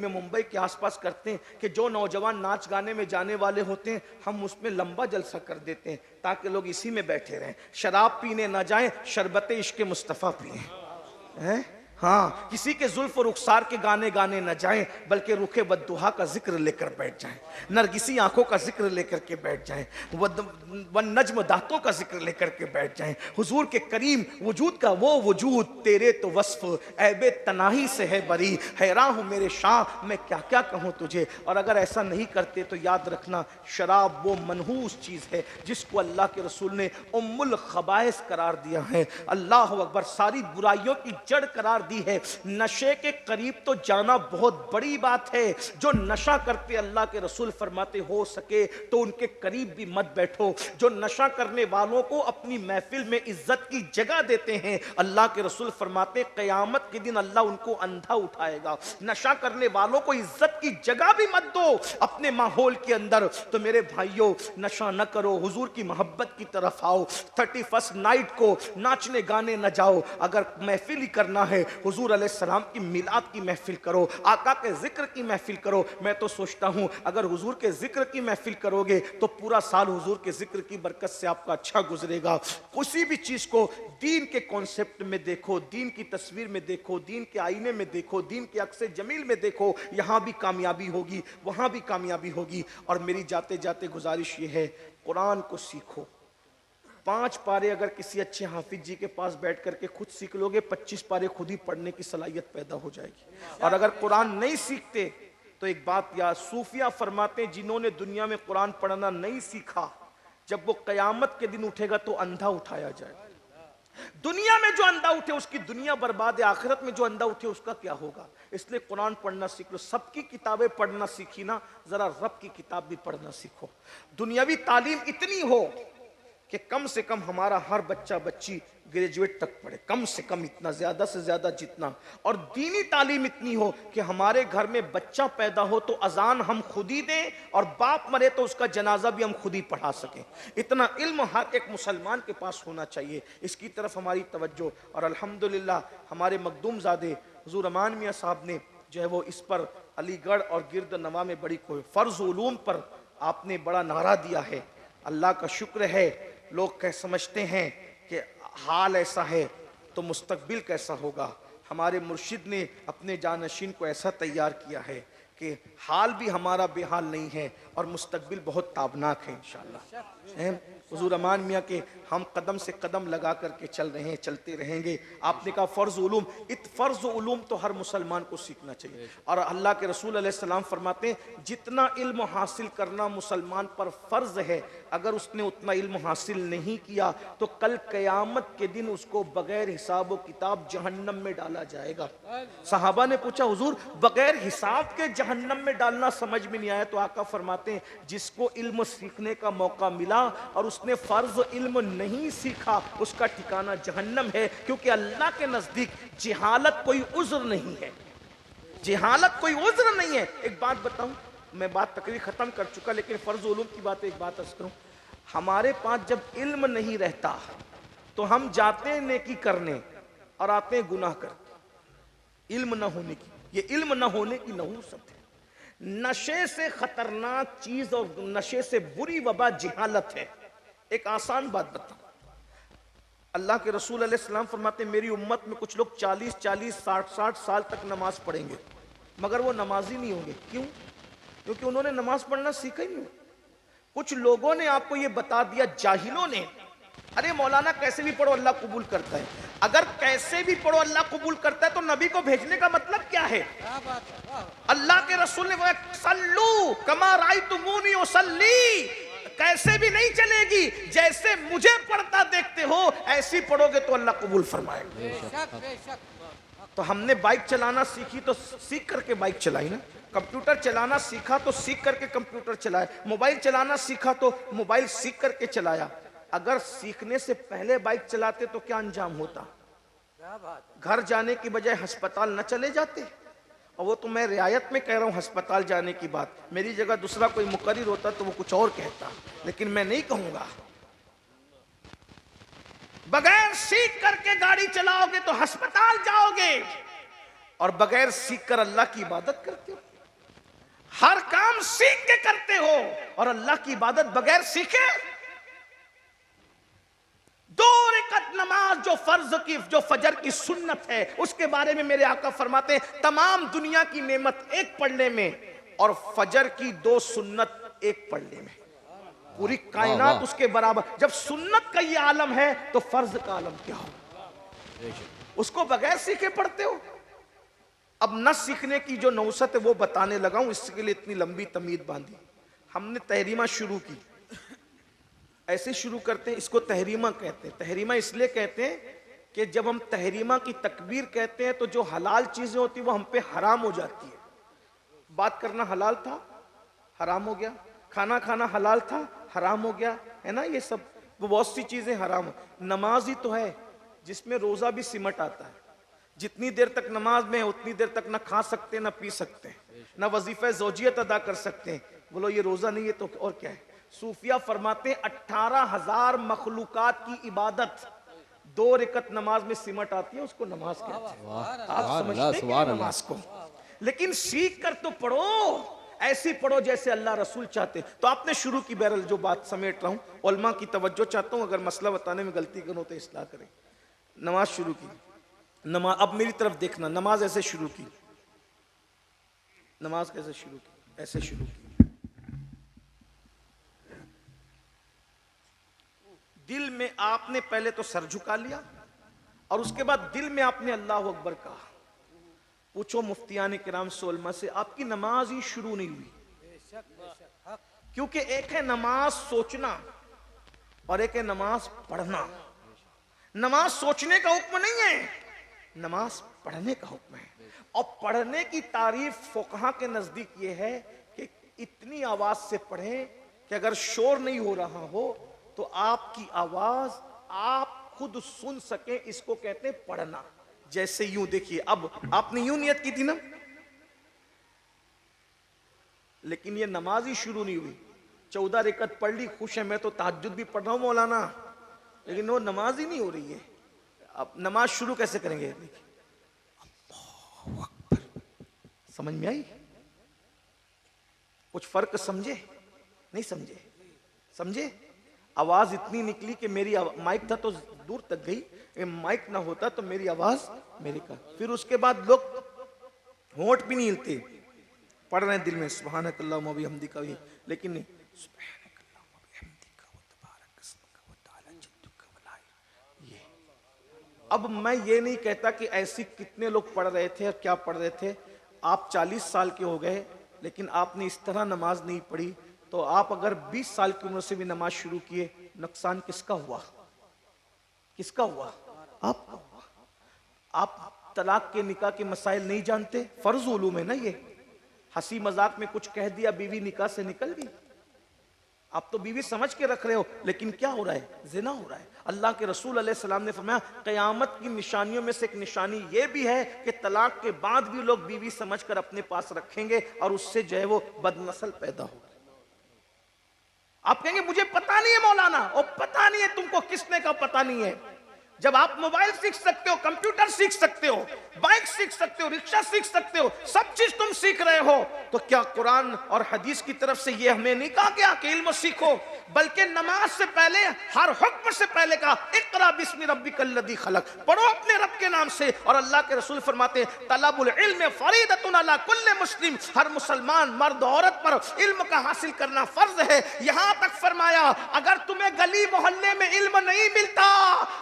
मुंबई के आसपास करते हैं कि जो नौजवान नाच गाने में जाने वाले होते हैं हम उसमें लंबा जलसा कर देते हैं ताकि लोग इसी में बैठे रहें। शराब पीने ना जाएं, शरबत इश्क मुस्तफा पिए। हाँ, किसी के जुल्फ और रुखसार के गाने गाने न जाएं, बल्कि रुखे बद्दुहा का जिक्र लेकर बैठ जाएं, नरगिसी आंखों का जिक्र लेकर के बैठ जाएं, वन नज्म दांतों का जिक्र लेकर के बैठ जाएं। हुजूर के करीम वजूद का वो वजूद, तेरे तो वस्फ ऐबे तनाही से है बरी। हैरान हूँ मेरे शाह, मैं क्या क्या कहूँ तुझे। और अगर ऐसा नहीं करते तो याद रखना, शराब वो मनहूस चीज़ है जिसको अल्लाह के रसूल ने उम्मुल खबाइस करार दिया है। अल्लाह अकबर, सारी बुराइयों की जड़ करार है। नशे के करीब तो जाना बहुत बड़ी बात है। जो नशा करते अल्लाह के रसूल फरमाते हो सके तो उनके करीब भी मत बैठो। जो नशा करने वालों को अपनी महफिल में इज्जत की जगह देते हैं, अल्लाह के रसूल फरमाते क़यामत के दिन अल्लाह उनको अंधा उठाएगा। नशा करने वालों को इज्जत की जगह भी मत दो अपने माहौल के अंदर। तो मेरे भाइयों, नशा न करो, हुजूर की मोहब्बत की तरफ आओ। 31st नाइट को नाचने गाने न जाओ। अगर महफिल ही करना है, हुजूर अलैहिस्सलाम की मिलाद की महफिल करो, आका के जिक्र की महफिल करो। मैं तो सोचता हूं अगर हुजूर के जिक्र की महफिल करोगे तो पूरा साल हुजूर के जिक्र की बरकत से आपका अच्छा गुजरेगा। किसी भी चीज को दीन के कॉन्सेप्ट में देखो, दीन की तस्वीर में देखो, दीन के आईने में देखो, दीन के अक्स जमील में देखो, यहां भी कामयाबी होगी, वहां भी कामयाबी होगी। और मेरी जाते जाते गुजारिश ये है, कुरान को सीखो। 5 पारे अगर किसी अच्छे हाफिज जी के पास बैठ करके खुद सीख लोगे, 25 पारे खुद ही पढ़ने की सलाहियत पैदा हो जाएगी। और अगर कुरान नहीं सीखते तो एक बात याद, सूफिया फरमाते हैं जिन्होंने दुनिया में कुरान पढ़ना नहीं सीखा, जब वो कयामत के दिन उठेगा तो अंधा उठाया जाएगा। दुनिया में जो अंधा उठे उसकी दुनिया बर्बाद है, आखिरत में जो अंधा उठे उसका क्या होगा। इसलिए कुरान पढ़ना सीख लो, सबकी किताबें पढ़ना सीखी ना, जरा रब की किताब भी पढ़ना सीखो। दुनियावी तालीम इतनी हो कि कम से कम हमारा हर बच्चा बच्ची ग्रेजुएट तक पढ़े, कम से कम इतना, ज्यादा से ज्यादा जितना। और दीनी तालीम इतनी हो कि हमारे घर में बच्चा पैदा हो तो अजान हम खुद ही दें, और बाप मरे तो उसका जनाजा भी हम खुद ही पढ़ा सकें। इतना इल्म हर एक मुसलमान के पास होना चाहिए, इसकी तरफ हमारी तवज्जो। और अल्हम्दुलिल्लाह हमारे मखदूमजादे हुजूर अमान मियाँ साहब ने जो है वो इस पर अलीगढ़ और गिरद नवा में बड़ी कोई फ़र्ज़ उलूम पर आपने बड़ा नारा दिया है। अल्लाह का शुक्र है। लोग कह समझते हैं कि हाल ऐसा है तो मुस्तकबिल कैसा होगा। हमारे मुर्शिद ने अपने जानशीन को ऐसा तैयार किया है कि हाल भी हमारा बेहाल नहीं है और मुस्तकबिल बहुत ताबनाक है इंशाअल्लाह। हुजूर अमान मियाँ के हम कदम से कदम लगा करके चल रहे हैं, चलते रहेंगे। आपने कहा फ़र्ज़ उलूम, फ़र्ज़ उलूम तो हर मुसलमान को सीखना चाहिए। और अल्लाह के रसूल अलैहिस्सलाम फरमाते हैं जितना इल्म हासिल करना मुसलमान पर फ़र्ज़ है, अगर उसने उतना इल्म हासिल नहीं किया तो कल क़यामत के दिन उसको बग़ैर हिसाब व किताब जहन्नम में डाला जाएगा। सहाबा ने पूछा हुजूर बग़ैर हिसाब के जहन्नम में डालना समझ में नहीं आया, तो आका फरमाते हैं जिसको इल्म सीखने का मौका मिला और उसने फ़र्ज़ इल्म नहीं सीखा उसका ठिकाना जहन्नम है। क्योंकि अल्लाह के नज़दीक जिहालत कोई उज़्र नहीं है, जिहालत कोई उज़्र नहीं है। एक बात बताऊं, मैं बात तकरीर ख़त्म कर चुका, लेकिन फ़र्ज़ उलूम की बात एक बात अर्ज़ करूं। हमारे पास जब इल्म नहीं रहता तो हम जाते हैं नेकी करने और आते हैं गुनाह करते। इल्म न होने की, ये इल्म न होने की नहूसत है। नशे से खतरनाक चीज और नशे से बुरी वबा जिहालत है। एक आसान बात बताऊं, अल्लाह के रसूल अलैहिस्सलाम फरमाते मेरी उम्मत में कुछ लोग 40-40, 60-60 साल तक नमाज पढ़ेंगे मगर वो नमाजी नहीं होंगे। क्यों? क्योंकि उन्होंने नमाज पढ़ना सीखा ही नहीं। कुछ लोगों ने आपको ये बता दिया, जाहिलों ने, अरे मौलाना कैसे भी पढ़ो अल्लाह कबूल करता है। अगर कैसे भी पढ़ो अल्लाह कबूल करता है तो नबी को भेजने का मतलब क्या है? अल्लाह के रसूल ने बोला सल्लू कमा रायतुमूनी उसल्ली, कैसे भी नहीं चलेगी, जैसे मुझे पढ़ता देखते हो ऐसी पढ़ोगे तो अल्लाह कबूल फरमाएगा। तो हमने बाइक चलाना सीखी तो सीख करके बाइक चलाई ना, कंप्यूटर चलाना सीखा तो सीख करके कंप्यूटर चलाया, मोबाइल चलाना सीखा तो मोबाइल सीख करके चलाया। अगर सीखने से पहले बाइक चलाते तो क्या अंजाम होता? घर जाने की बजाय अस्पताल न चले जाते। और वो तो मैं रियायत में कह रहा हूँ अस्पताल जाने की बात, मेरी जगह दूसरा कोई मुकर्रिर होता तो वो कुछ और कहता, लेकिन मैं नहीं कहूंगा। बगैर सीख करके गाड़ी चलाओगे तो अस्पताल जाओगे, और बगैर सीख कर अल्लाह की इबादत करते हो। हर काम सीख के करते हो और अल्लाह की इबादत बगैर सीखे। 2 रकात नमाज जो फर्ज की, जो फजर की सुन्नत है, उसके बारे में मेरे आका फरमाते हैं तमाम दुनिया की नेमत एक पढ़ने में और फजर की 2 सुन्नत एक पढ़ने में, पूरी कायनात उसके बराबर। जब सुन्नत का ये आलम है तो फर्ज का आलम क्या हो? उसको बगैर सीखे पढ़ते हो। अब न सीखने की जो नौसत है वो बताने लगा हूं, इसके लिए इतनी लंबी तमीद बांधी। हमने तहरीमा शुरू की, ऐसे शुरू करते हैं, इसको तहरीमा कहते हैं। तहरीमा इसलिए कहते हैं कि जब हम तहरीमा की तकबीर कहते हैं तो जो हलाल चीजें होती है वो हम पे हराम हो जाती है। बात करना हलाल था, हराम हो गया। खाना खाना हलाल था, हराम हो गया, है ना। ये सब वो बहुत सी चीजें हराम। नमाज ही तो है जिसमें रोजा भी सिमट आता है। जितनी देर तक नमाज में है उतनी देर तक ना खा सकते, ना पी सकते, ना वजीफे ज़ौजियत अदा कर सकते हैं। बोलो ये रोजा नहीं है तो और क्या है? सूफिया फरमाते हैं 18,000 मखलूकात की इबादत 2 रकात नमाज में सिमट आती है, उसको नमाज कहते हैं। आप समझते हैं नमाज को, लेकिन सीख कर तो पढ़ो, ऐसी पढ़ो जैसे अल्लाह रसूल चाहते। तो आपने शुरू की, बहरहाल जो बात समेट रहा हूं, उलमा की तवज्जो चाहता हूं, अगर मसला बताने में गलती करो तो इस्लाह करें। नमाज शुरू की, नमाज, अब मेरी तरफ देखना, नमाज ऐसे शुरू की। नमाज कैसे शुरू की? ऐसे शुरू की। दिल में आपने पहले तो सर झुका लिया और उसके बाद दिल में आपने अल्लाह अकबर कहा। पूछो मुफ्तियान किराम से, उलमा से, आपकी नमाज ही शुरू नहीं हुई। क्योंकि एक है नमाज सोचना और एक है नमाज पढ़ना। नमाज सोचने का हुक्म नहीं है, नमाज पढ़ने का हुक्म है। और पढ़ने की तारीफ फुकहा के नजदीक ये है कि इतनी आवाज से पढ़ें कि अगर शोर नहीं हो रहा हो तो आपकी आवाज आप खुद सुन सके, इसको कहते हैं पढ़ना। जैसे यूं देखिए, अब आपने यूं नियत की थी ना, लेकिन ये नमाज ही शुरू नहीं हुई, 14 रकअत पढ़ ली, खुश है मैं तो तहज्जुद भी पढ़ रहा हूं मौलाना, लेकिन वो नमाज ही नहीं हो रही है। अब नमाज शुरू कैसे करेंगे? देखिए, अल्लाहू अकबर, समझ में आई? कुछ फर्क समझे? नहीं समझे? समझे? आवाज इतनी निकली कि मेरी माइक था तो दूर तक गई, माइक ना होता तो मेरी आवाज मेरे का। फिर उसके बाद लोग होंठ भी नहीं हिलते, पढ़ रहे हैं दिल में सुब्हानकल्लाहुम्मा व बिहम्दिका, लेकिन नहीं सुब्हानकल्लाहुम्मा व बिहम्दिका व तबारक अस्मुका व तआला जद्दुका व ला इलाहा। ये अब मैं ये नहीं कहता कि ऐसी कितने लोग पढ़ रहे थे और क्या पढ़ रहे थे। आप 40 साल के हो गए लेकिन आपने इस तरह नमाज नहीं पढ़ी, तो आप अगर 20 साल की उम्र से भी नमाज शुरू किए, नुकसान किसका हुआ? किसका हुआ? आपका हुआ। आप तलाक के निकाह के मसाइल नहीं जानते, फर्ज उलूम है ना ये। हंसी मजाक में कुछ कह दिया, बीवी निकाह से निकल गई। आप तो बीवी समझ के रख रहे हो, लेकिन क्या हो रहा है? जिना हो रहा है। अल्लाह के रसूल अलैहिस्सलाम ने फरमाया क़यामत की निशानियों में से एक निशानी ये भी है कि तलाक के बाद भी लोग बीवी समझकर अपने पास रखेंगे और उससे जो है वो बदनस्ल पैदा होगा। आप कहेंगे मुझे पता नहीं है मौलाना, और पता नहीं है तुमको, किसने का पता नहीं है? जब आप मोबाइल सीख सकते हो, कंप्यूटर सीख सकते हो, बाइक सीख सकते हो, रिक्शा सीख सकते हो, सब चीज तुम सीख रहे हो, तो क्या कुरान और हदीस की तरफ से ये हमें नहीं कहा गया कि इल्म सीखो? बल्कि नमाज से पहले, हर हुक्म से पहले कहा इक़रा बिस्मि रब्बिकल लज़ी खलक, पढ़ो अपने रब के नाम से। और अल्लाह के रसूल फरमाते हैं तलबुल इल्म फरीदतुन अला कुल्li मुस्लिम, हर मुसलमान मर्द औरत पर इल्म का हासिल करना फर्ज है। यहां तक फरमाया अगर तुम्हें गली मोहल्ले में इल्म नहीं मिलता,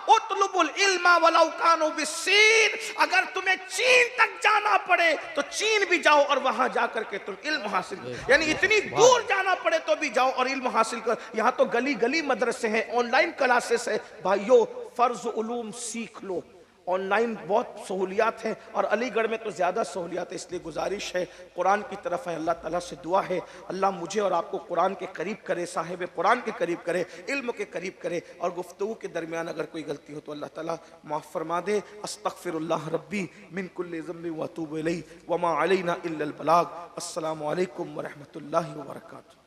उतलुबुल इल्मा वलौ कानू बिस्सीन, अगर तुम्हें चीन तक जाना पड़े तो चीन भी जाओ और वहां जाकर के तुम इल्म हासिल करो। यानी इतनी दूर जाना पड़े तो भी जाओ और इल्म हासिल करो। यहाँ तो गली गली मदरसे हैं, ऑनलाइन क्लासेस है। भाइयों, फर्ज उलूम सीख लो। ऑनलाइन बहुत सहूलियात हैं और अलीगढ़ में तो ज़्यादा सहूलियात है, इसलिए गुजारिश है कुरान की तरफ है। अल्लाह ताला से दुआ है अल्लाह मुझे और आपको कुरान के करीब करे, साहिब कुरान के करीब करे, इल्म के करीब करे। और गुफ्तगू के दरमियान अगर कोई गलती हो तो अल्लाह ताला माफ़ फरमा दे। अस्तगफिरुल्लाह रब्बी मिन कुल्लि ज़म्बिन व अतूबु इलैहि व मा अलैना इल्लल बलाग। अस्सलामु अलैकुम व रहमतुल्लाहि व बरकातुहू।